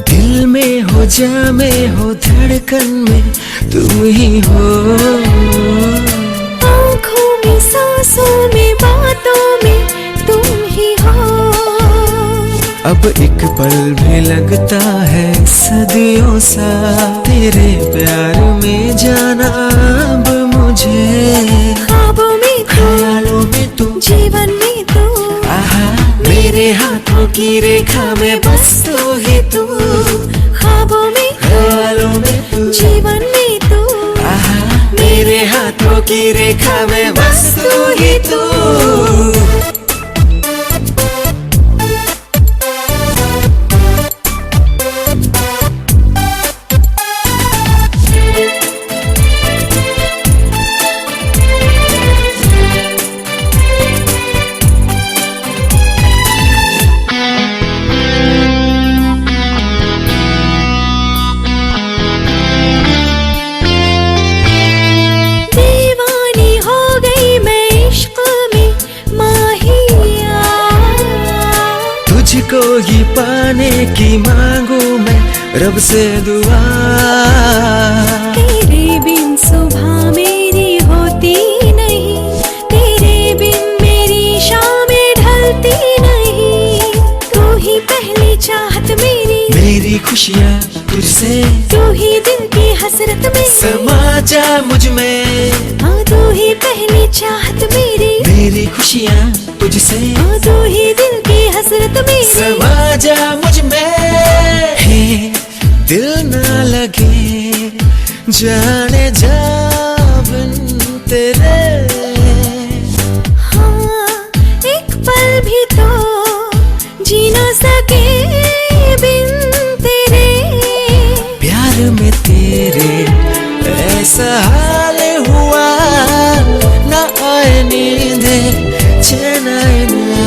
दिल में हो जामे हो धड़कन में तुम ही हो। आँखों में सांसों में बातों में तुम ही हो। अब एक पल भी लगता है सदियों सा, तेरे प्यार में जाना अब मुझे। ख्वाबों में तू, ख्यालों में तू, जीवन में तू, आहा मेरे हाथों की रेखा में बस तू ही तू। ख्वाबों में, ख्यालों में तू, जीवन में तू, आहा मेरे हाथों की रेखा में बस तू ही तू। दीवानी हो गई मैं इश्क में माहिया। तुझको ही पाने की मांगू मैं रब से दुआ। तेरे बिन सुबह मेरी होती नहीं, तेरे बिन मेरी शामें ढलती नहीं। तू ही पहली चाहत मेरी खुशियाँ तुझसे, तू ही दिल की हसरत मेरी। समा जा मुझ में, हाँ तू ही पहली चाहत मेरी खुशियाँ तुझसे, हाँ तू ही दिल की हसरत मेरी। समा जा मुझ में। हे दिल ना लगे जाने जा बिन तेरे। हाँ एक पल भी तो जी ना सके बिन तेरे। प्यार में तेरे ऐसा हाल हुआ, ना आए नींदे चैन आए ना।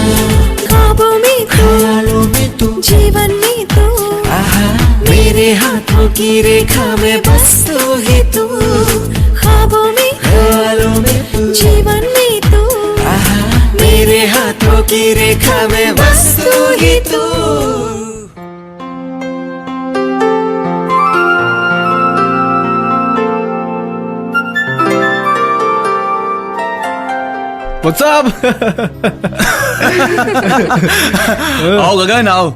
ख्वाबों में तू, ख्यालों में तू, जीवन में तू, आहा मेरे हाथों की रेखा में बस तू ही तू। ख्वाबों में, ख्यालों में तू, जीवन में तू, आहा मेरे हाथों की रेखा में बस तू ही तू। What's up? आओ गगन आओ।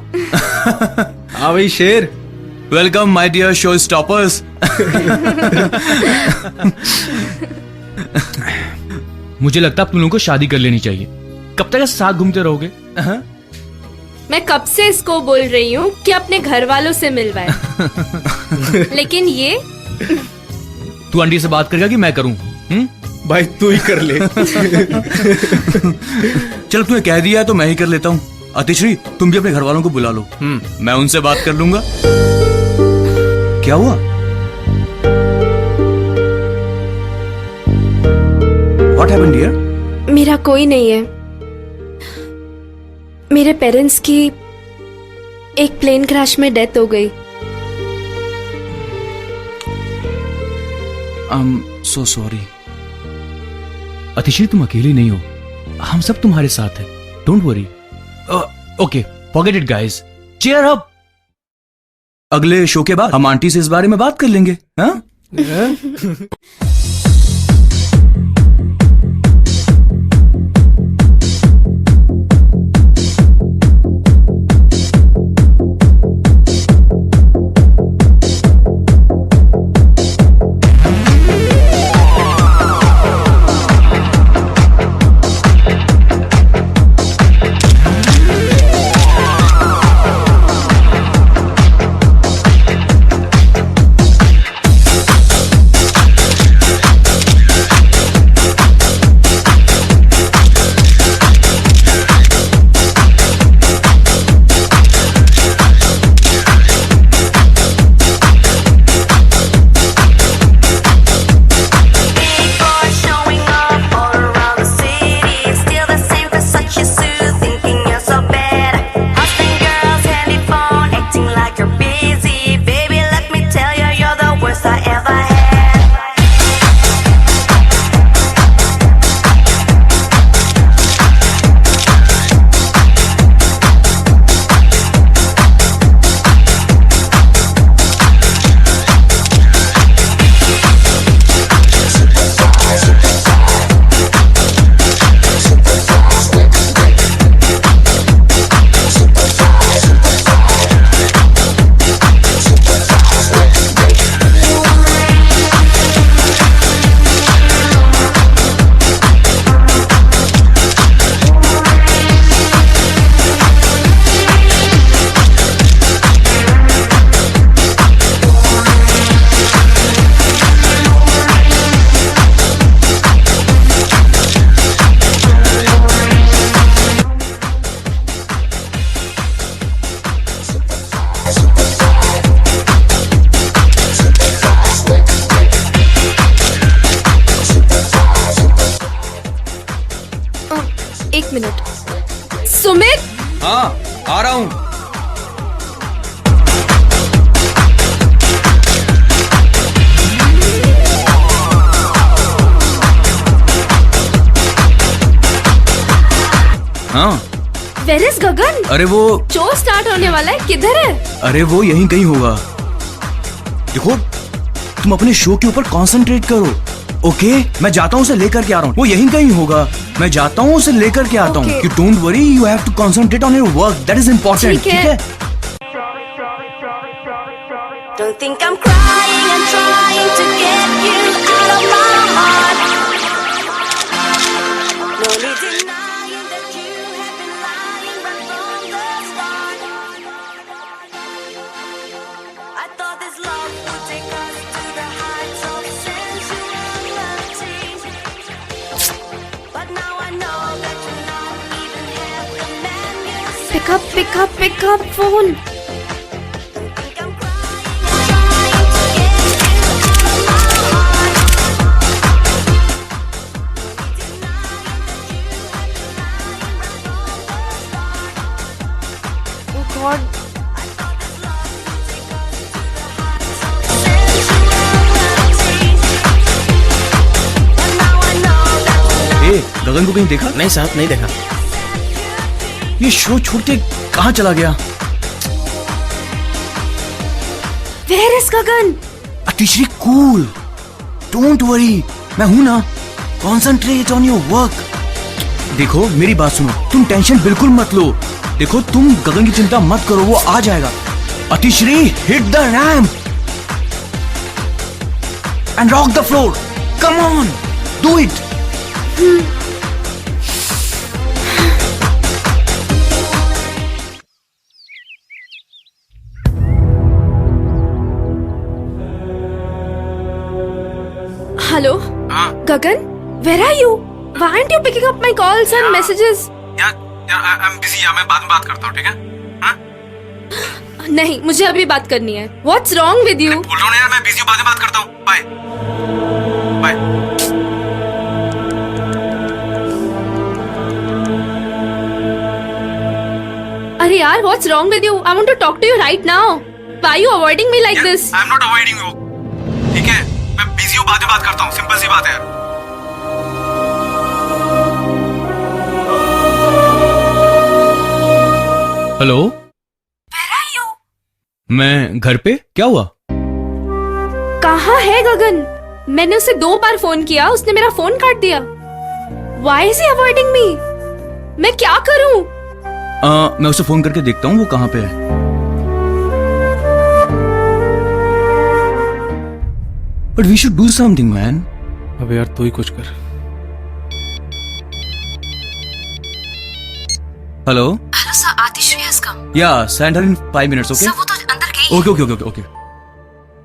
हाँ भाई शेर। Welcome my dear show stoppers. मुझे लगता है तुम लोगों को शादी कर लेनी चाहिए। कब तक साथ घूमते रहोगे? मैं कब से इसको बोल रही हूँ कि अपने घर वालों से मिलवाए, लेकिन तू आंटी से बात करेगा कि मैं करूं? भाई तू ही कर ले। चल तूने कह दिया है तो मैं ही कर लेता हूँ। अतिश्री तुम भी अपने घर वालों को बुला लो, मैं उनसे बात कर लूंगा। क्या हुआ? What happened dear? मेरा कोई नहीं है। मेरे पेरेंट्स की एक प्लेन क्रैश में डेथ हो गई। I'm so sorry. अतिश्री तुम अकेली नहीं हो, हम सब तुम्हारे साथ हैं। Don't worry. Okay forget it guys, cheer up. अगले शो के बाद हम आंटी से इस बारे में बात कर लेंगे। हाँ? एक मिनट। सुमित, हाँ आ रहा हूँ। हाँ वेयर इज गगन? अरे वो शो स्टार्ट होने वाला है, किधर है? अरे वो यहीं कहीं होगा। देखो तुम अपने शो के ऊपर कंसंट्रेट करो। ओके मैं जाता हूँ, उसे लेकर के आ रहा हूँ। वो यहीं कहीं होगा, मैं जाता हूँ, उसे लेकर के आता हूँ। Okay. कि don't worry, you have to concentrate on your work, that is important. ठीक है। Don't think I'm crying and trying to get you out of my heart. No need denying that you have been lying right from the start. I thought this love would take us to the heights of sensuality, but now I know that you're not even half the man you say. Pick up phone. Gagan को कहीं देखा? नहीं साहब, नहीं देखा। ये show छोड़ के कहाँ चला गया? Where is Gagan? Atishri cool, don't worry, मैं हूं ना। Concentrate on your work. देखो मेरी बात सुनो, तुम टेंशन बिल्कुल मत लो। देखो तुम गगन की चिंता मत करो, वो आ जाएगा। Atishri hit the ramp and rock the floor, come on do it. Hello Gagan, where are you? Why aren't you picking up my calls and messages? I am busy, मैं बाद में बात करता हूँ, ठीक है? नहीं, मुझे अभी बात करनी है। What's wrong with you? बोल रहा हूँ ना यार, मैं बिजी हूँ, बाद में बात करता हूँ। Bye bye. अरे यार, what's wrong with you? I want to talk to you right now. Why you avoiding me like this? I am not avoiding you, ठीक है? मैं बिजी हूँ, बाद में बात करता हूँ, सिंपल सी बात है यार। हेलो, मैं घर पे। क्या हुआ? कहाँ है गगन? मैंने उसे 2 बार फोन किया, उसने मेरा फोन काट दिया। Why is he avoiding me? मैं क्या करूं? मैं उसे फोन करके देखता हूँ वो कहाँ पे है। But we should do something, man. अब यार तू ही कुछ कर। Hello hello sir, Atishri has come. Yeah send her in 5 minutes, okay? Sir वो तो अंदर गई। Okay.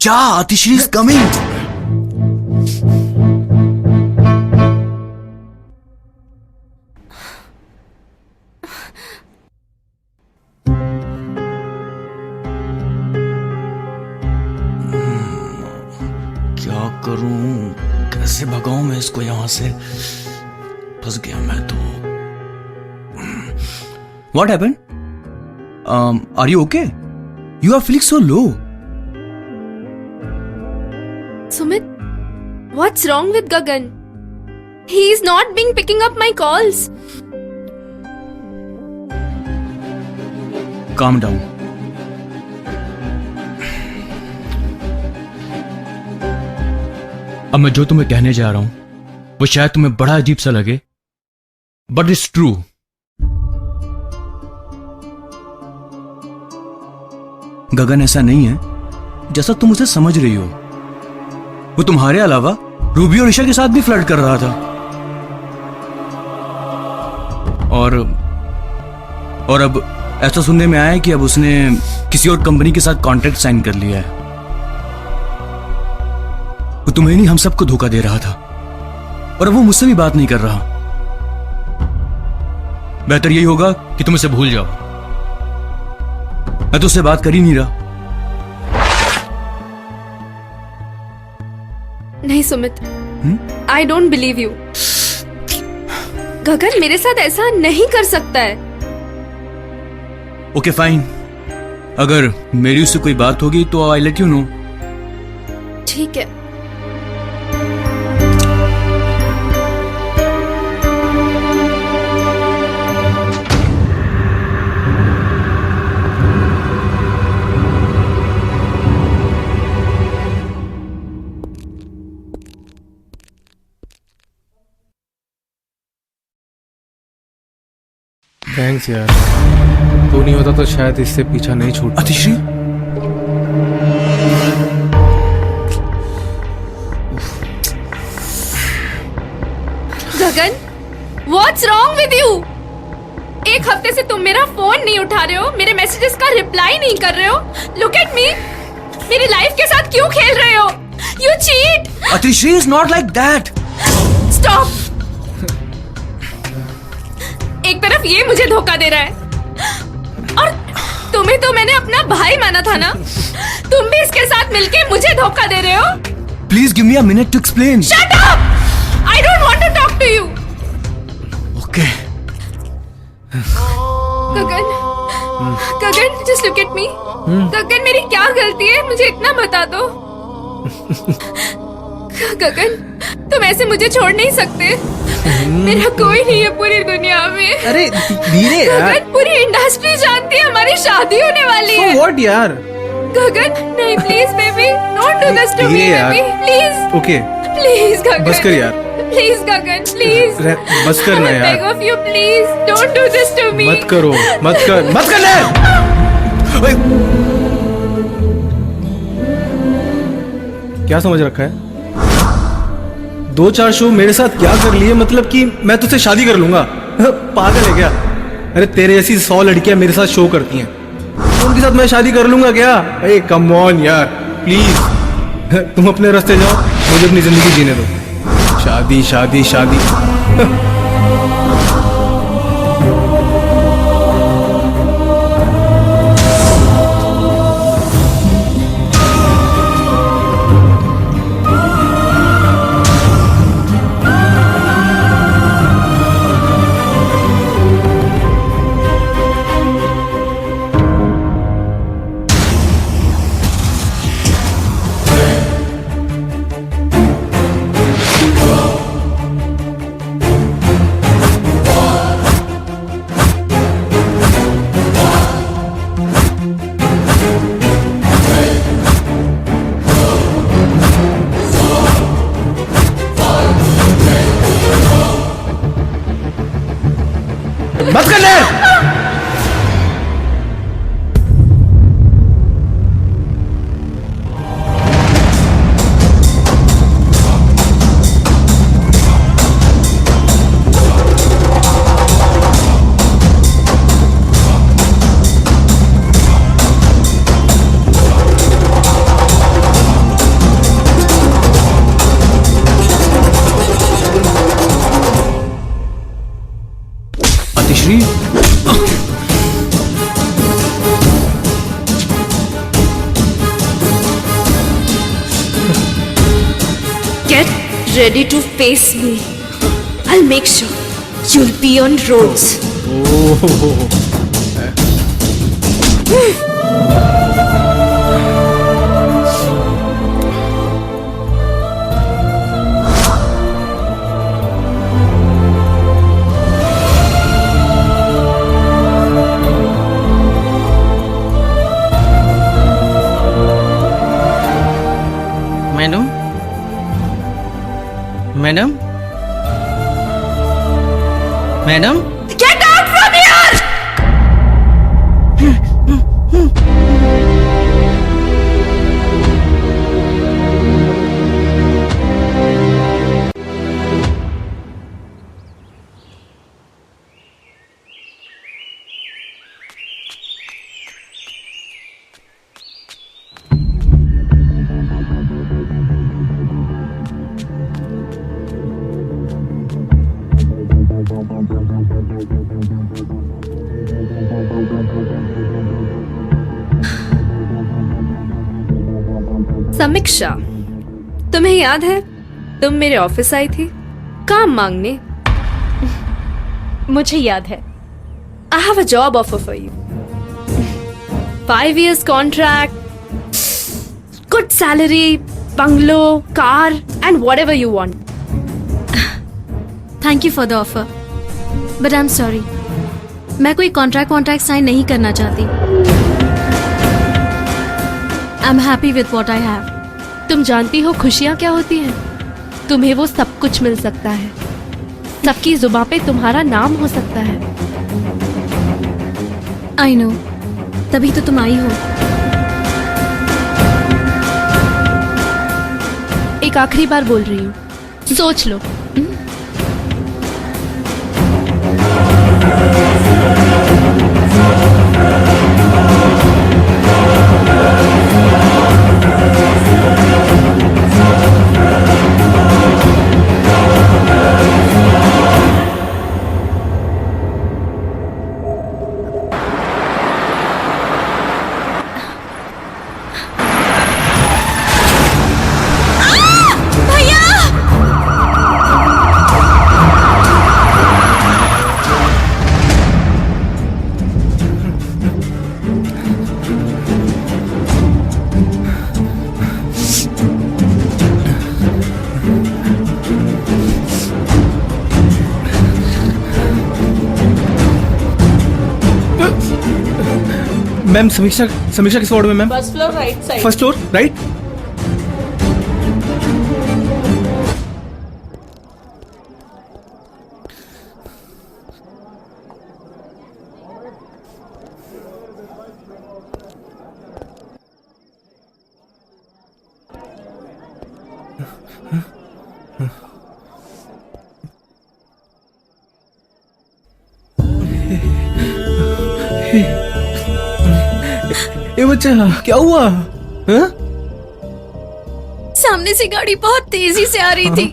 जा, आतिश्री is coming. क्या करूं, कैसे भगाऊं मैं इसको यहां से? फंस गया मैं तो। What happened? Are you okay? You are feeling so low. Sumit, what's wrong with Gagan? He is not being picking up my calls. Calm down. अब मैं जो तुम्हें कहने जा रहा हूं वो शायद तुम्हें बड़ा अजीब सा लगे, बट इट्स ट्रू। गगन ऐसा नहीं है जैसा तुम उसे समझ रही हो। वो तुम्हारे अलावा रूबी और ईशा के साथ भी फ्लर्ट कर रहा था। और अब ऐसा सुनने में आया है कि अब उसने किसी और कंपनी के साथ कॉन्ट्रैक्ट साइन कर लिया है। वो तुम्हें नहीं, हम सबको धोखा दे रहा था, और अब वो मुझसे भी बात नहीं कर रहा। बेहतर यही होगा कि तुम इसे भूल जाओ। मैं तो उससे बात कर ही नहीं रहा। नहीं Sumit, I don't believe you. गगन मेरे साथ ऐसा नहीं कर सकता है। ओके फाइन, अगर मेरी उससे कोई बात होगी तो आई लेट यू नो। ठीक है। थैंक्स यार, तू नहीं होता तो शायद इससे पीछा नहीं छूट। अतिश्री, गगन, What's wrong with you? एक हफ्ते से तुम मेरा फोन नहीं उठा रहे हो, मेरे मैसेजेस का रिप्लाई नहीं कर रहे हो। Look at me, मेरी लाइफ के साथ क्यों खेल रहे हो? You cheat! अतिश्री is not like that. Stop! एक तरफ ये मुझे धोखा दे रहा है और तुम्हें तो मैंने अपना भाई माना था ना, तुम भी इसके साथ मिलके मुझे धोखा दे रहे हो। Please give me a minute to explain. Shut up! I don't want to talk to you. Okay. Gagan, Gagan, just look at me. गगन, मेरी क्या गलती है, मुझे इतना बता दो। गगन, तुम ऐसे मुझे छोड़ नहीं सकते। मेरा कोई नहीं है पूरी दुनिया में। अरे धीरे यार। गगन, पूरी इंडस्ट्री जानती है हमारी शादी होने वाली है। So what यार? गगन, नहीं please baby, don't do this to me baby, please. Okay. Please Gagan. बस कर यार। Please Gagan, please. बस कर ना यार। I beg of you, please, don't do this to me. मत करो, मत कर ले। क्या समझ रखा है? 2-4 शो मेरे साथ क्या कर लिए, मतलब कि मैं तुझसे शादी कर लूंगा? पागल है क्या? अरे तेरे जैसी 100 लड़कियां मेरे साथ शो करती हैं, उनके साथ मैं शादी कर लूंगा क्या? अरे कम ऑन यार, प्लीज तुम अपने रास्ते जाओ, मुझे अपनी जिंदगी जीने दो। शादी शादी शादी। मत कर ले। अतिश्री, Get ready to face me. I'll make sure you'll be on roads. Madam, madam, madam, Get out from here! समीक्षा, तुम्हें याद है तुम मेरे ऑफिस आई थी काम मांगने? मुझे याद है। I have a job offer for you. 5 years contract, good salary, bungalow, car, and whatever you want. Thank you for the offer, but I am sorry, मैं कोई कॉन्ट्रैक्ट साइन नहीं करना चाहती। I am happy with what I have. तुम जानती हो खुशियाँ क्या होती हैं? तुम्हें वो सब कुछ मिल सकता है, सबकी जुबां पे तुम्हारा नाम हो सकता है। आई नो, तभी तो तुम आई हो। एक आखिरी बार बोल रही हूँ, सोच लो। मैम समीक्षा किस वार्ड में ma'am? First floor right side. First floor right. ए बच्चा, क्या हुआ? हाँ? सामने से गाड़ी बहुत तेजी से आ रही थी।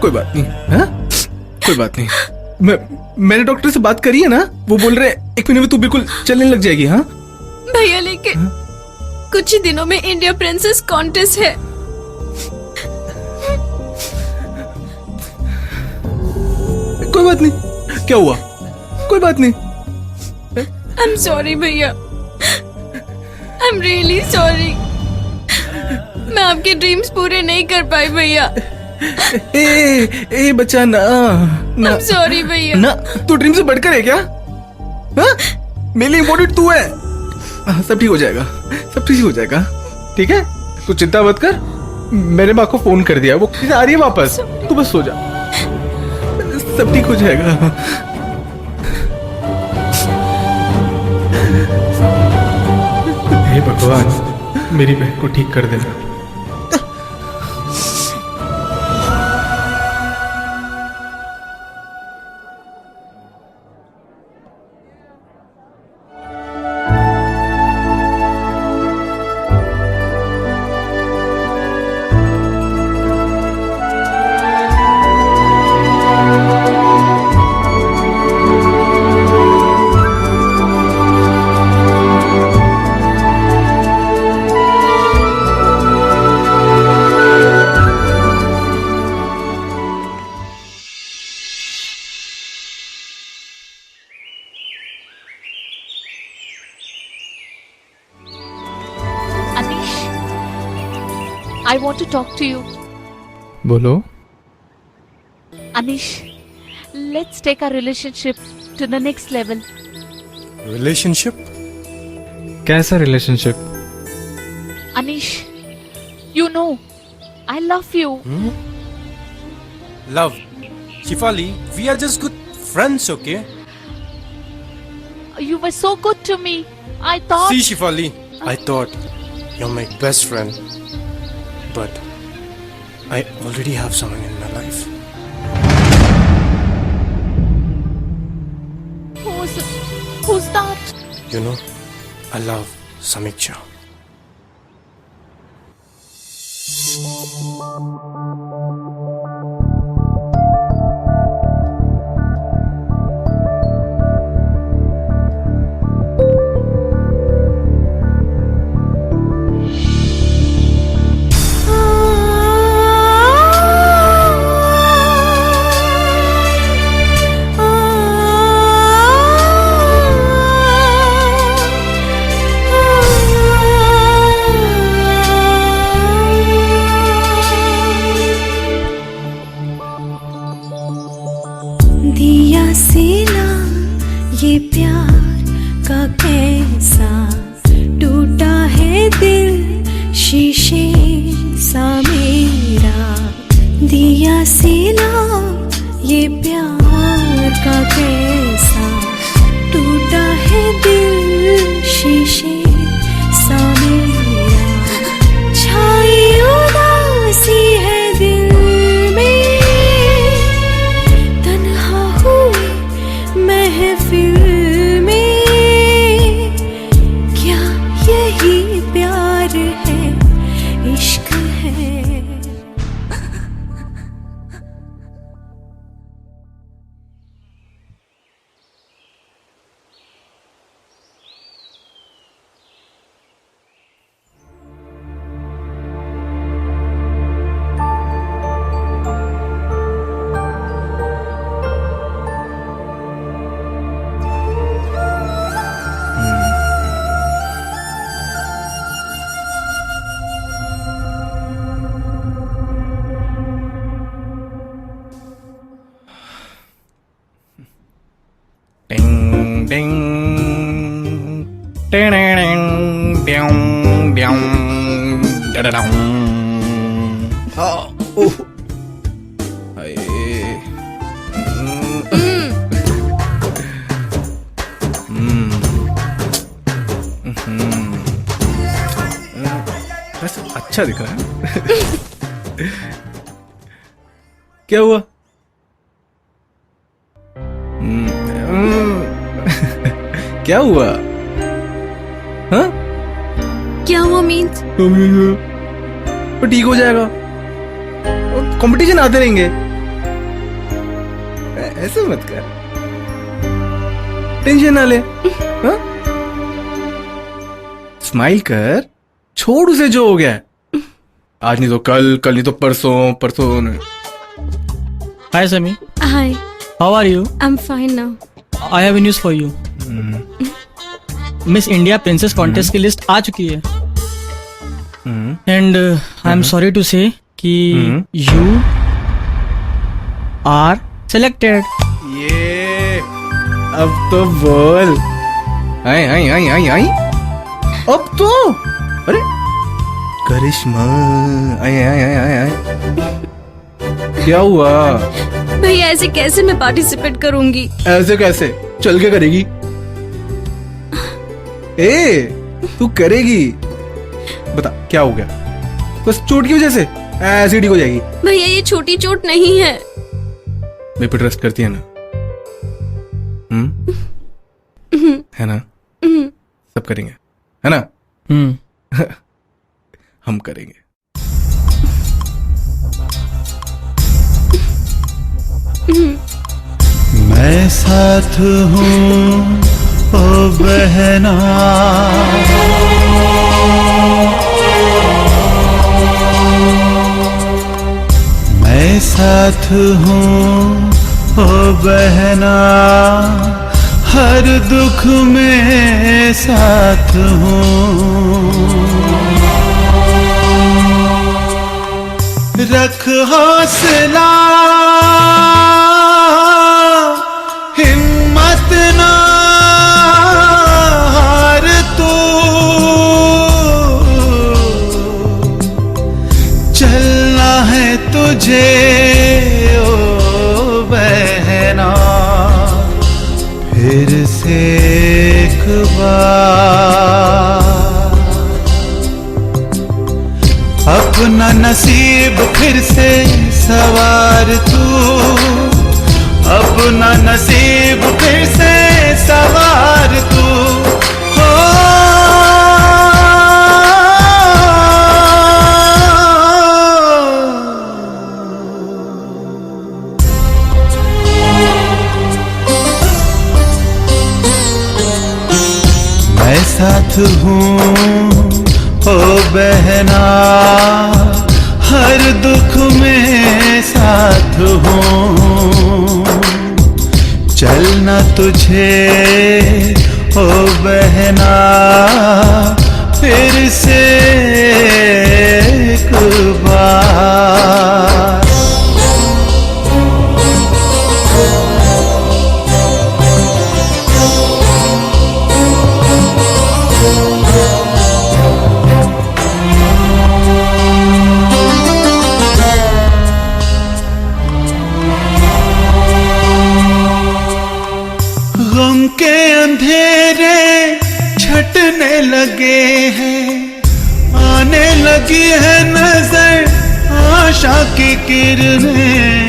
कोई बात नहीं, हाँ? कोई बात नहीं। मैंने डॉक्टर से बात करी है ना, वो बोल रहे 1 महीने में तू बिल्कुल चलने लग जाएगी। हाँ भैया, लेकिन कुछ ही दिनों में इंडिया प्रिंसेस कॉन्टेस्ट है। कोई बात नहीं, क्या हुआ? कोई बात नहीं। आई एम सॉरी भैया, आई एम रियली सॉरी। मैं आपके ड्रीम्स पूरे नहीं कर पाई भैया। ए बच्चा, ना ना। आई एम सॉरी भैया। ना, तू ड्रीम से बढ़कर है क्या? हाँ? मेरे लिए इम्पोर्टेंट तू है। सब ठीक हो जाएगा, सब ठीक हो जाएगा, ठीक है? तू चिंता मत कर, मेरे माँ को फोन कर दिया, वो आ रही है वापस। तू बस सो जा, सब ठीक हो जाएगा। हे भगवान, मेरी बहन को ठीक कर देना। I want to talk to you. बोलो। Anish, let's take our relationship to the next level. Relationship? कैसा relationship? Anish, you know, I love you. Love? Shifali, we are just good friends, okay? You were so good to me. I thought... See, Shifali, I thought you're my best friend. But I already have someone in my life. Who's that? You know, I love Samiksha. बस अच्छा दिख रहा है। क्या हुआ? क्या हुआ? हाँ? क्या हुआ मीन्स? तो ठीक हो जाएगा, कंपटीशन आते रहेंगे। ऐसे मत कर, टेंशन ना ले। हाँ? स्माइल कर, छोड़ उसे जो हो गया है। आज नहीं तो कल, कल नहीं तो परसों, परसों नहीं। Hi Sami, Hi, how are you? I'm fine now. I have news for you. Miss India princess contest की लिस्ट आ चुकी है and I am sorry to say कि यू आर सेलेक्टेड। ये अब तो बोल। आई आई आई आई आई अब तो, अरे करिश्मा, आई आई आई आई आई क्या हुआ? भैया ऐसे कैसे मैं पार्टिसिपेट करूंगी? ऐसे कैसे? चल के करेगी। ए तू करेगी, बता क्या हो गया? बस चोट की वजह से ऐसे ठीक हो जाएगी। भैया ये छोटी चोट नहीं है। मेरे पे ट्रस्ट करती है ना? है ना? सब करेंगे, है ना? हम करेंगे। मैं साथ हूँ ओ बहना, मैं साथ हूँ ओ बहना, हर दुख में साथ हूँ। रख हौसला, हिम्मत ना हार तू, चलना है तुझे ओ बहना, फिर से एक बार अपना नसीब फिर से सवार तू, अपना नसीब फिर से सवार तू। हो मैं साथ हूँ ओ बहना, हर दुख में साथ हूँ, चलना तुझे ओ बहना, फिर से एक बार। गम के अंधेरे छटने लगे हैं, आने लगी है नजर आशा की किरणें,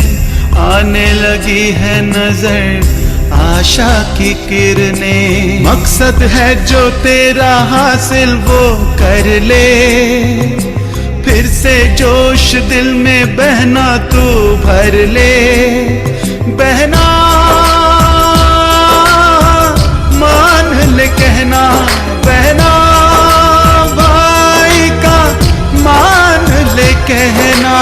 आने लगी है नजर आशा की किरणें। मकसद है जो तेरा हासिल वो कर ले, फिर से जोश दिल में बहना तू भर ले। बहना मान ले कहना, बहना भाई का मान ले कहना।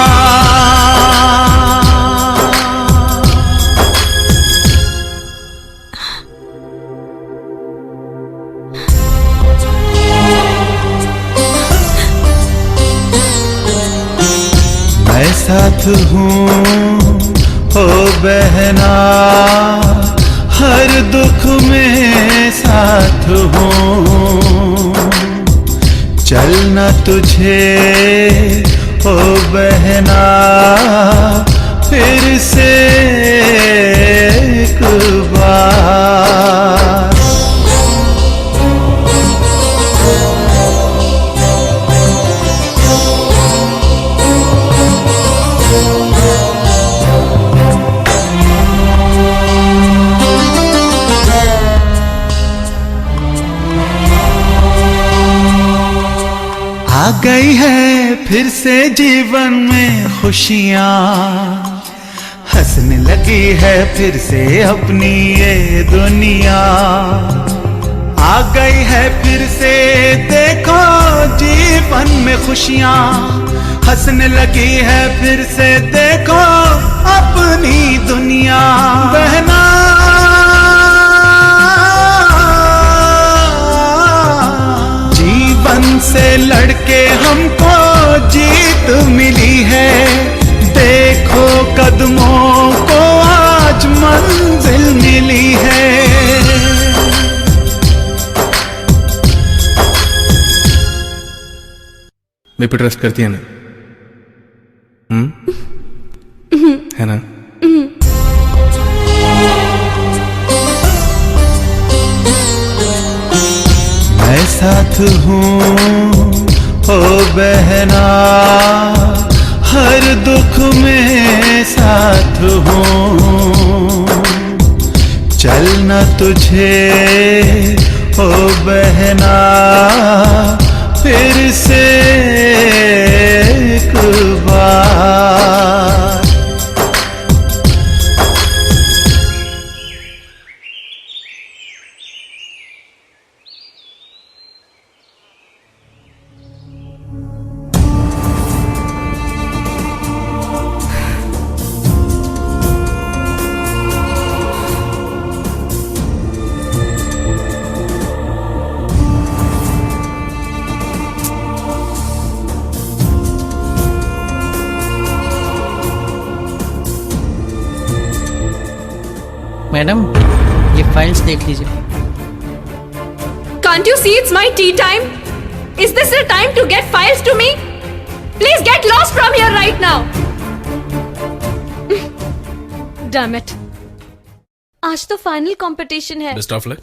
मैं साथ हूँ ओ बहना, हर दुख में साथ हूँ, चलना तुझे ओ बहना फिर से एक बार। आ गई है फिर से जीवन में खुशियाँ, हंसने लगी है फिर से अपनी ये दुनिया। आ गई है फिर से देखो जीवन में खुशियाँ, हंसने लगी है फिर से देखो अपनी दुनिया। बहना जीवन से लड़के हमको जीत मिली है, देखो कदमों को आज मंजिल मिली है। मेरे पे ट्रस्ट करती है ना? है ना? मैं साथ हूँ ओ बहना, हर दुख में साथ हूँ, चलना तुझे ओ बहना फिर से एक बार। मैडम ये फाइल्स देख लीजिए। Can't you see it's my tea time? Is this the time to get files to me? Please get lost from here right now. Damn it. आज तो फाइनल कंपटीशन है। बेस्ट ऑफ लक,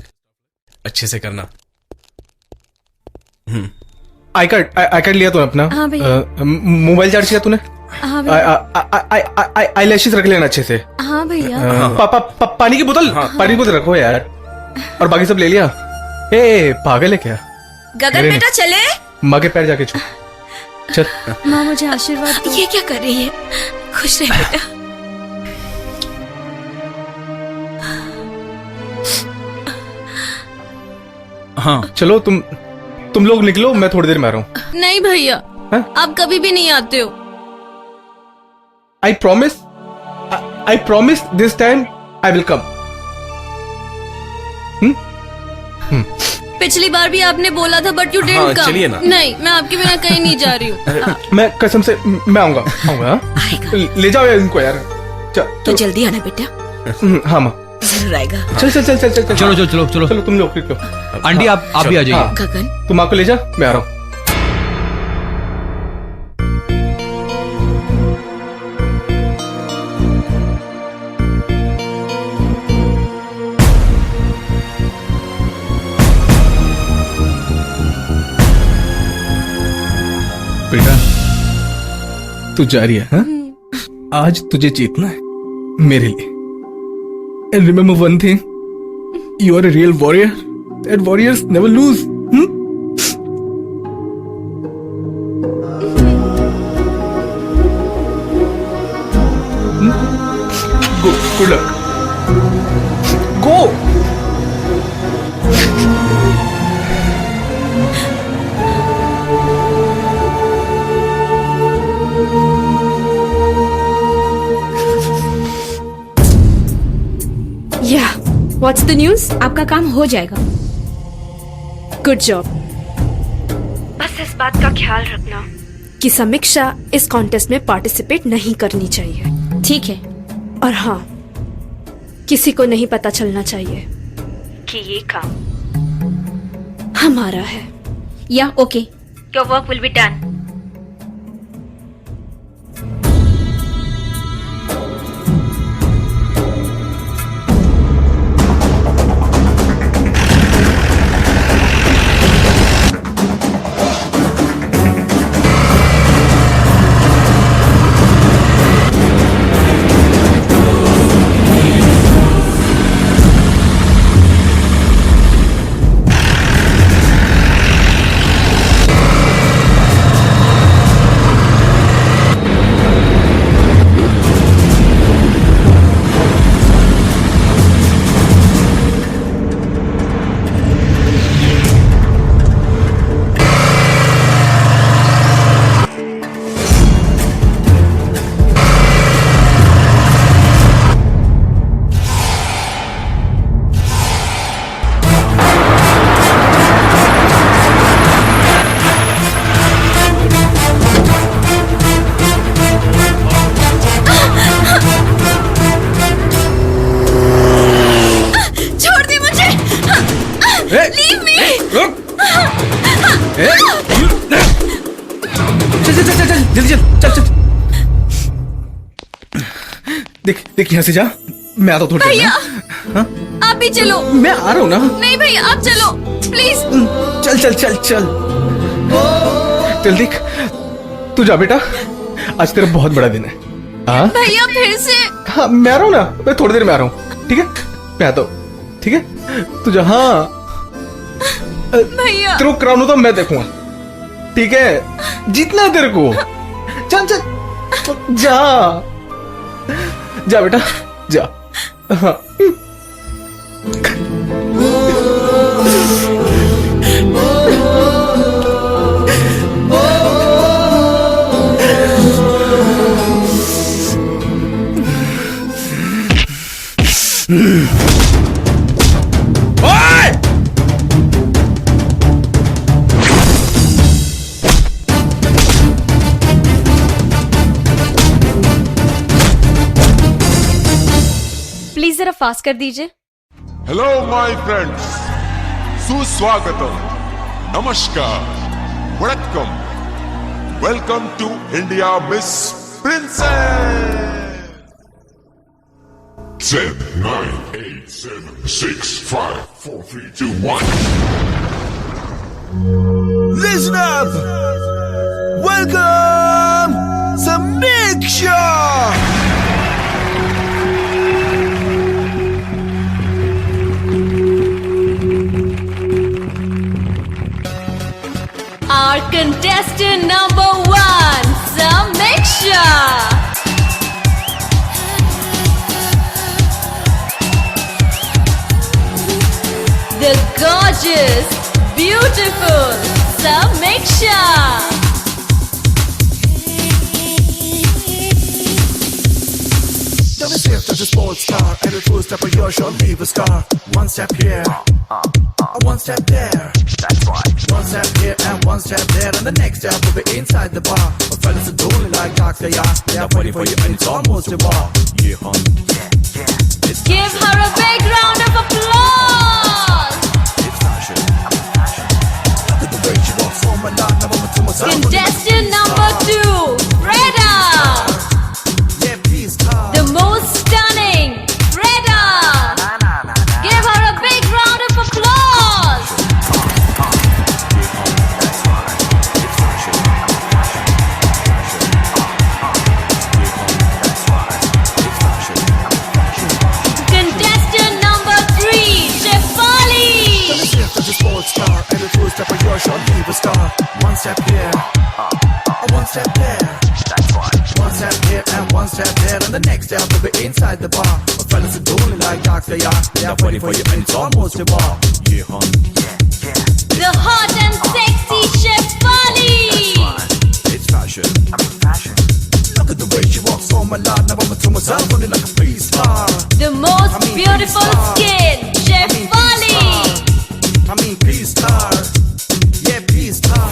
अच्छे से करना। I card लिया तूने अपना? हाँ भैया। मोबाइल चार्ज किया तूने? हाँ भैया। आई लैशेस रख लेना अच्छे से। हाँ भैया। पानी की बोतल, पानी की बोतल रखो यार। और बाकी सब ले लिया? ए पागल है क्या? गगन बेटा चले। माँ के पैर जाके छू। चल। माँ मुझे आशीर्वाद दो। ये क्या कर रही है? खुश रह बेटा। हाँ चलो तुम लोग निकलो, मैं थोड़ी देर में आ रहा हूँ। नहीं भैया, आप कभी भी नहीं आते हो। I promise this time I will come. पिछली बार भी आपने बोला था बट यू डिडंट कम। चलिए ना। नहीं, मैं आपके बिना कहीं नहीं जा रही हूँ। मैं कसम से मैं आऊंगा। ले जाओ यार इनको यार। तो जल्दी आना बेटा। हाँ माँ जरूर आएगा। चल चलो तुम लोग लो। आंटी आप भी आ जाइए। गगन तुम माँ को ले जा, मैं आ रहा हूँ। बेटा तू जा रही है, हाँ? आज तुझे जीतना है मेरे लिए। And remember one thing, you are a real warrior, and warriors never lose. Go, good luck. Go. Yeah, what's the news? आपका काम हो जाएगा। Good job. बस इस बात का ख्याल रखना कि समीक्षा इस कॉन्टेस्ट में पार्टिसिपेट नहीं करनी चाहिए। ठीक है। और हाँ, किसी को नहीं पता चलना चाहिए कि ये काम हमारा है। या okay, your work will be done. Leave me! रुक! चल जल्दी चल। देख यहाँ से जा, मैं आता हूँ थोड़ी देर भैया में। आप भी चलो। मैं आ रहा हूँ ना। नहीं भैया आप चलो प्लीज। चल देख, तू जा बेटा, आज तेरा बहुत बड़ा दिन है। हाँ भैया फिर से। हाँ मैं आ रहा हूँ ना, मैं थोड़ी देर में आ रहा हूँ, ठीक है? मैं आता हूँ, ठीक है? तू जा। हाँ भैया तेरे को क्राउन तो मैं देखूंगा, ठीक है? जीतना है तेरे को। चल जा बेटा जा। हाँ प्लीज जरा फास्ट कर दीजिए। हेलो माय फ्रेंड्स, सुस्वागतम, नमस्कार, वणक्कम, welcome to India miss princess. 10, 9, 8, 7, 6, 5, 4, 3, 2, 1. Listen up! Welcome, Samiksha! Our contestant number 1, Samiksha. The gorgeous, beautiful Samiksha. Don't be safe as a sports car. Every full step of yours shall leave a scar. One step here, one step there. That's right. One step here and one step there, and the next step will be inside the bar. But fellas are doing like dogs, they are. They are waiting for you, and it's almost a war. Yeah, hon. It's Give her a big round of applause. fashion. Look at the way she walks home and not number to myself. Contestant number 2, Freda. Yeah, peace car. The most stunning, Freda. Give her a big round of applause. Contestant number 3, Shefali. Don't be safe as a sports car. Every full step of yours shall leave a scar. One step here, one step there. That's right. One step here and one step there, and the next step will be inside the bar. But fellas are doing like dogs, they are. They are waiting for you, and it's almost a war. Yeah, hon. The hot and sexy Shefali. It's fashion. Look at the way she walks home and not number to myself, running like a police star. The most beautiful skin, Shefali. I mean, peace star. Yeah, peace star.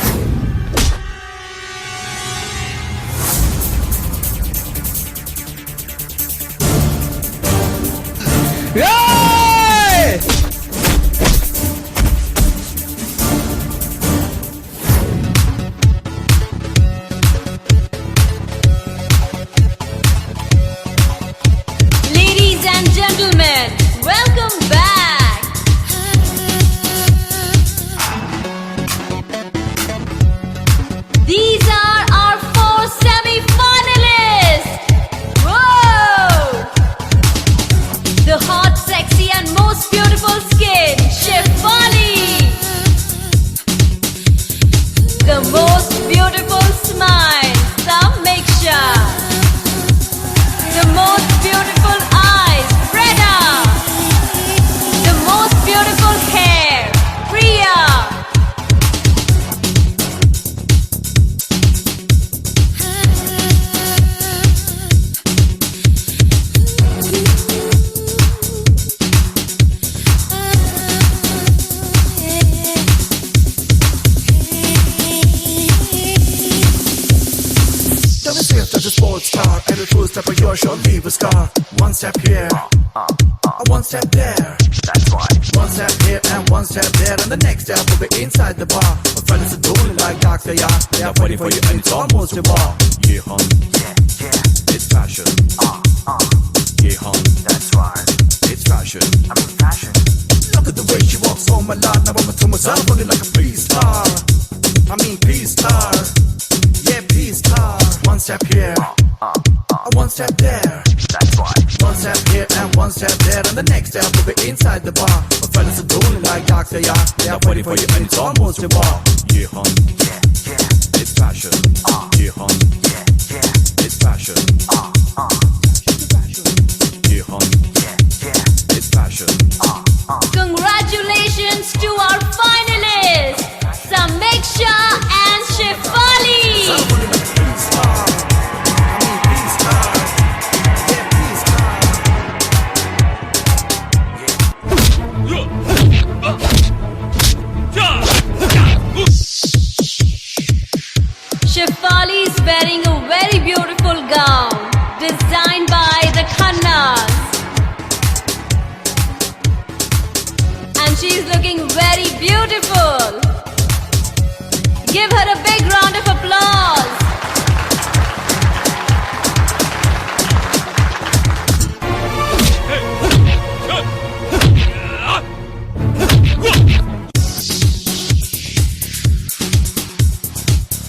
sports car. Every footstep of yours sure leave a scar. One step here, one step there. That's right. One step here and one step there, and the next step will be inside the bar. My fellas are doing it like dogs, they are. They are waiting for you, and it's almost a bar. Yeah, hon. Yeah. It's fashion. Yeah, hon. That's right. It's fashion. I mean fashion. Look at the way she walks, oh my lord. Now I'm to myself, looking like a P-star. I mean P-star. Yeah, P-star. One step here, one step there. That's right. One step here and one step there, and the next step will be inside the bar. My fellas are doing it like dogs, they are. They are waiting for you, and it's almost a bar. Yeah, hon. Yeah. It's fashion. Yeah, hon. Yeah. It's fashion. Yeah, hon. Yeah. It's fashion. Congratulations to our finalists, Samiksha and Shefali. Shefali is wearing a very beautiful gown designed by the Khannas. And she's looking very beautiful. Give her a big round of applause.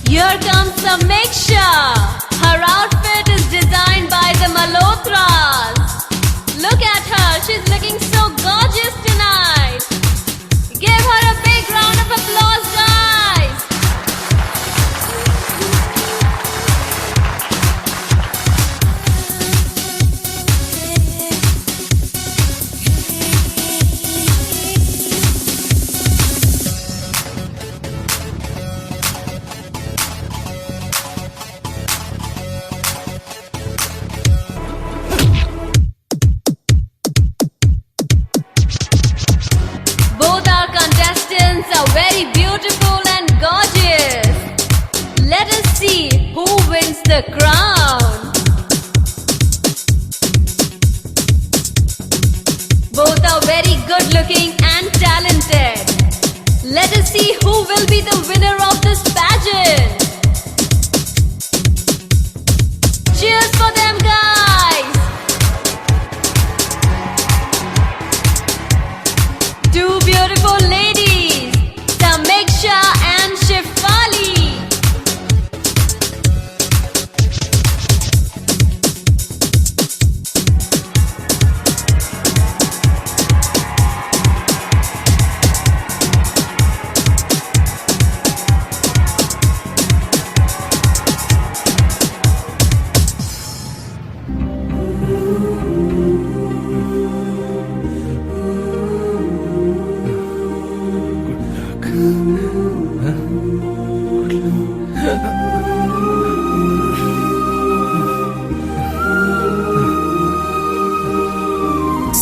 Here comes Samiksha. Her outfit is designed by the Malhotras. Look at her, she's looking so gorgeous tonight. Give her a big round of applause, guys. Both our contestants are very beautiful and gorgeous. Let us see who wins the crown. Both are very good looking and talented. Let us see who will be the winner of this pageant. Cheers for them, guys. Two beautiful ladies, Samiksha and Shefali.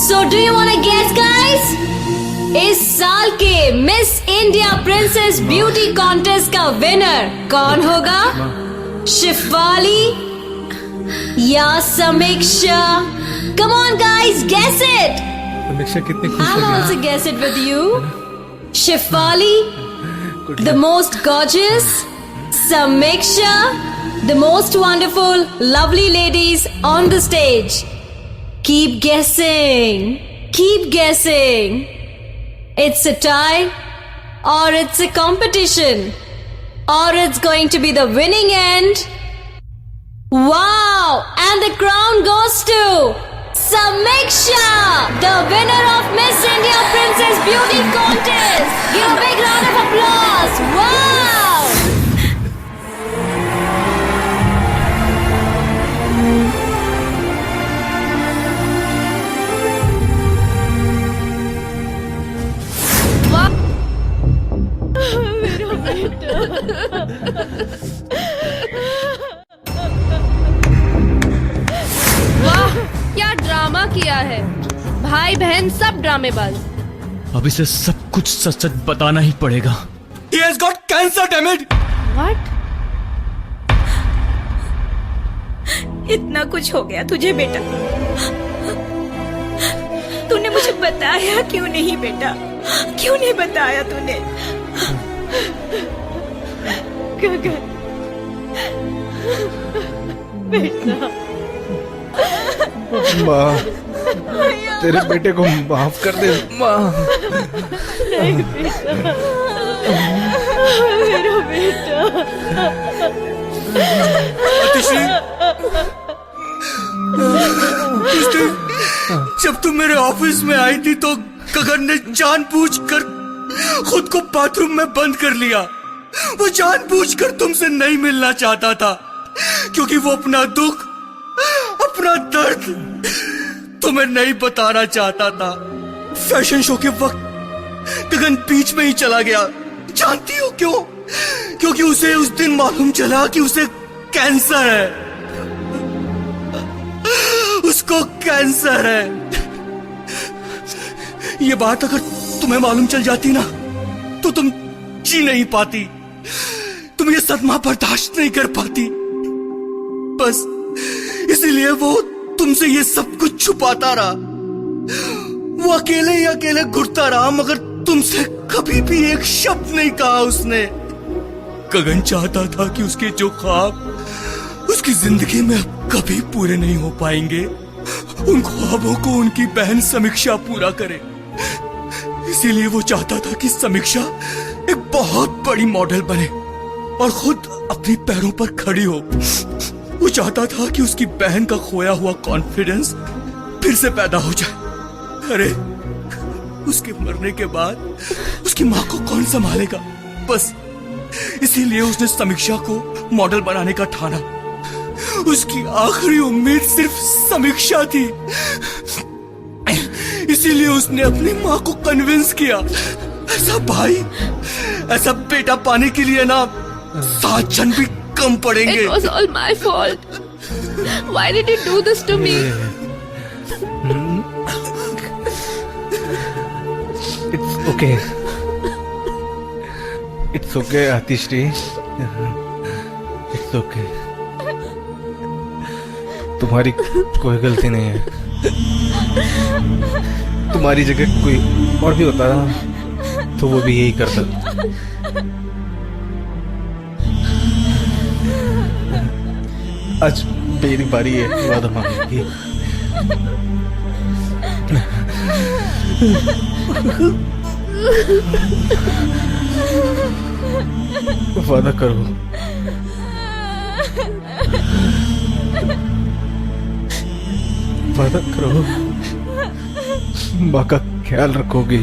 So do you want to guess, guys? इस साल के miss India princess beauty contest का winner कौन होगा? शिफाली या समीक्षा? Come on, guys, guess it. समीक्षा कितनी खुश I'll also guess it with you. Shefali, the most gorgeous. Samiksha, the most wonderful, lovely ladies on the stage. Keep guessing. Keep guessing. It's a tie, or it's a competition, or it's going to be the winning end. Wow! And the crown goes to Samiksha, the winner of Miss India Princess Beauty Contest. Give a big round of applause. Wow! वाह, क्या drama किया है। भाई बहन सब ड्रामेबाज। अब इसे सब कुछ सच सच बताना ही पड़ेगा। He has got cancer, damn it! What? इतना कुछ हो गया तुझे बेटा, तूने मुझे बताया क्यों नहीं बेटा, क्यों नहीं बताया तूने? गगन बेटा, माँ तेरे बेटे को माफ कर दे माँ। नहीं बेटा, मेरा बेटा। जब तुम मेरे ऑफिस में आई थी तो गगन ने जानबूझकर खुद को बाथरूम में बंद कर लिया। वो जानबूझकर तुमसे नहीं मिलना चाहता था क्योंकि वो अपना दुख, अपना दर्द तुम्हें नहीं बताना चाहता था। फैशन शो के वक्त गगन बीच में ही चला गया। जानती हो क्यों? क्योंकि उसे उस दिन मालूम चला कि उसे कैंसर है, उसको कैंसर है। ये बात अगर तुम्हें मालूम चल जाती ना तो तुम जी नहीं पाती, तुम ये सदमा बर्दाश्त नहीं कर पाती। बस इसीलिए वो तुमसे ये सब कुछ छुपाता रहा। वो अकेले ही अकेले घुटता रहा, मगर तुमसे कभी भी एक शब्द नहीं कहा उसने। गगन चाहता था कि उसके जो ख्वाब उसकी जिंदगी में अब कभी पूरे नहीं हो पाएंगे, उन ख्वाबों को उनकी बहन समीक्षा पूरा करे। इसीलिए वो चाहता था कि समीक्षा एक बहुत बड़ी मॉडल बने और खुद अपने पैरों पर खड़ी हो। वो चाहता था कि उसकी बहन का खोया हुआ कॉन्फिडेंस फिर से पैदा हो जाए। अरे उसके मरने के बाद उसकी माँ को कौन संभालेगा? बस इसीलिए उसने समीक्षा को मॉडल बनाने का ठाना। उसकी आखिरी उम्मीद सिर्फ समीक्षा थी। इसीलिए उसने अपनी माँ को कन्विंस किया। ऐसा भाई, ऐसा बेटा पाने के लिए ना 7 जन भी कम पड़ेंगे। It was all my fault. Why did you do this to me? It's okay. It's okay, आतिश्री। It's okay. तुम्हारी कोई गलती नहीं है। तुम्हारी जगह कोई और भी होता ना तो वो भी यही करता। आज मेरी बारी है वादा मांगने की। वादा करो, वादा करो, माँ का ख्याल रखोगी।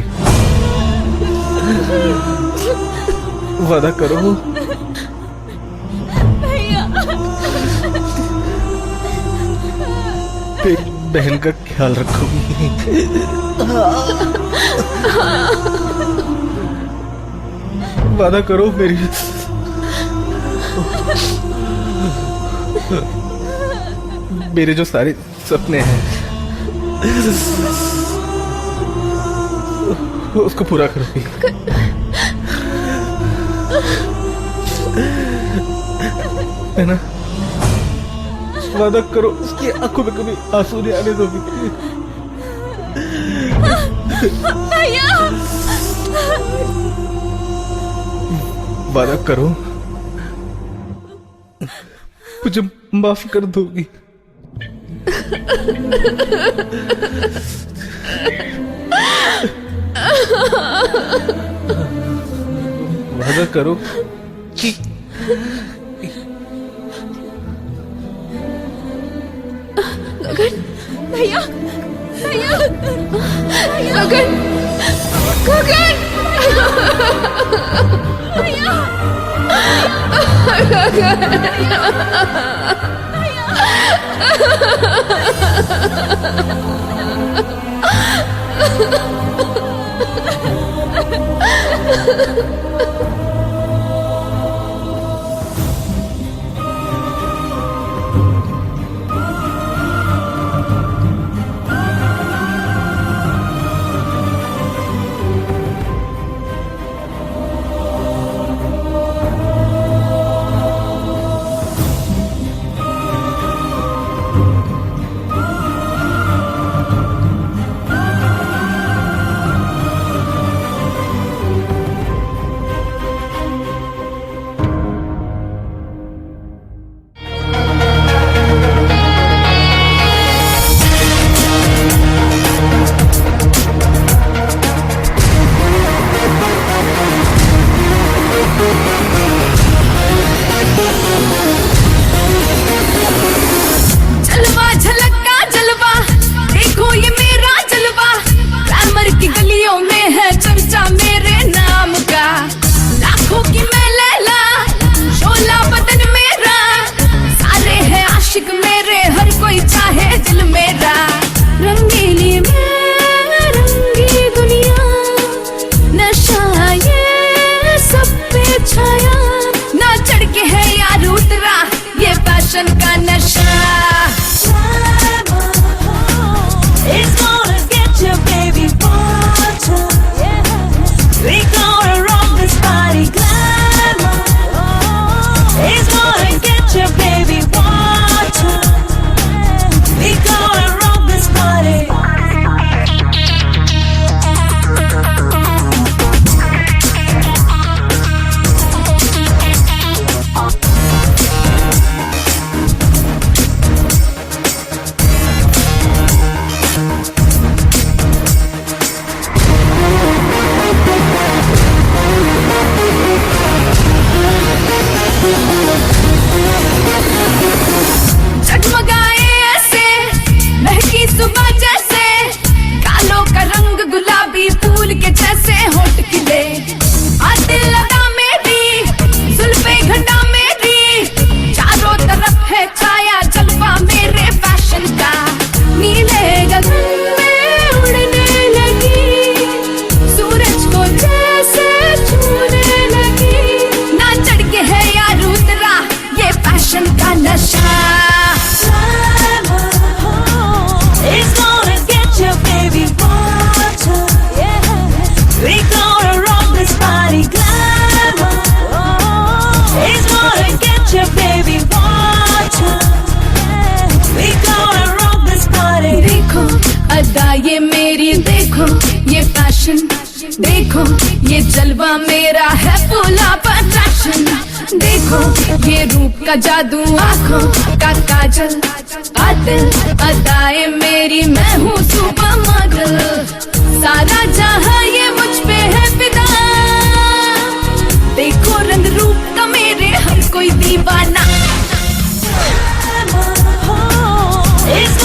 वादा करो, तेरी बहन का ख्याल रखोगी। वादा करो मेरी। मेरे जो सारे सपने हैं उसको पूरा करोगी। है ना? वादा करो उसकी आंखों में कभी आंसू नहीं आने दोगी। वादा करो मुझे माफ कर दोगी। वादा करो कि गगन, भैया, भैया, गगन, गगन, भैया, फैशन का नशा It's gonna get you, baby, water. We gonna rock this party, glamour. It's gonna get you, baby, water. We gonna rock this party. जगमगाए ऐसे महकी सुबह जैसे कालों का रंग गुलाबी फूल के जैसे होठ खिले आ दिल लगा मेरी जुल्फे घटा मेरी चारों तरफ है छाया जलवा मेरे फैशन का नीले गगन में उड़ने लगी सूरज को जैसे छूने लगी ना चढ़ के है यार उतरा ये फैशन का नशा It's gonna get you, baby, water. We gonna rock this party, glamour. It's gonna get you, baby, water. We gonna rock this party. देखो अदा ये मेरी देखो ये फैशन देखो ये जलवा मेरा है फुला अट्रैक्शन देखो ये रूप का जादू आंखों का काजल कातिल अदाए मेरी मैं हूँ सुपर मॉडल सारा जहां ये मुझ पे है फिदा देखो रंग रूप का मेरे हर कोई दीवाना It's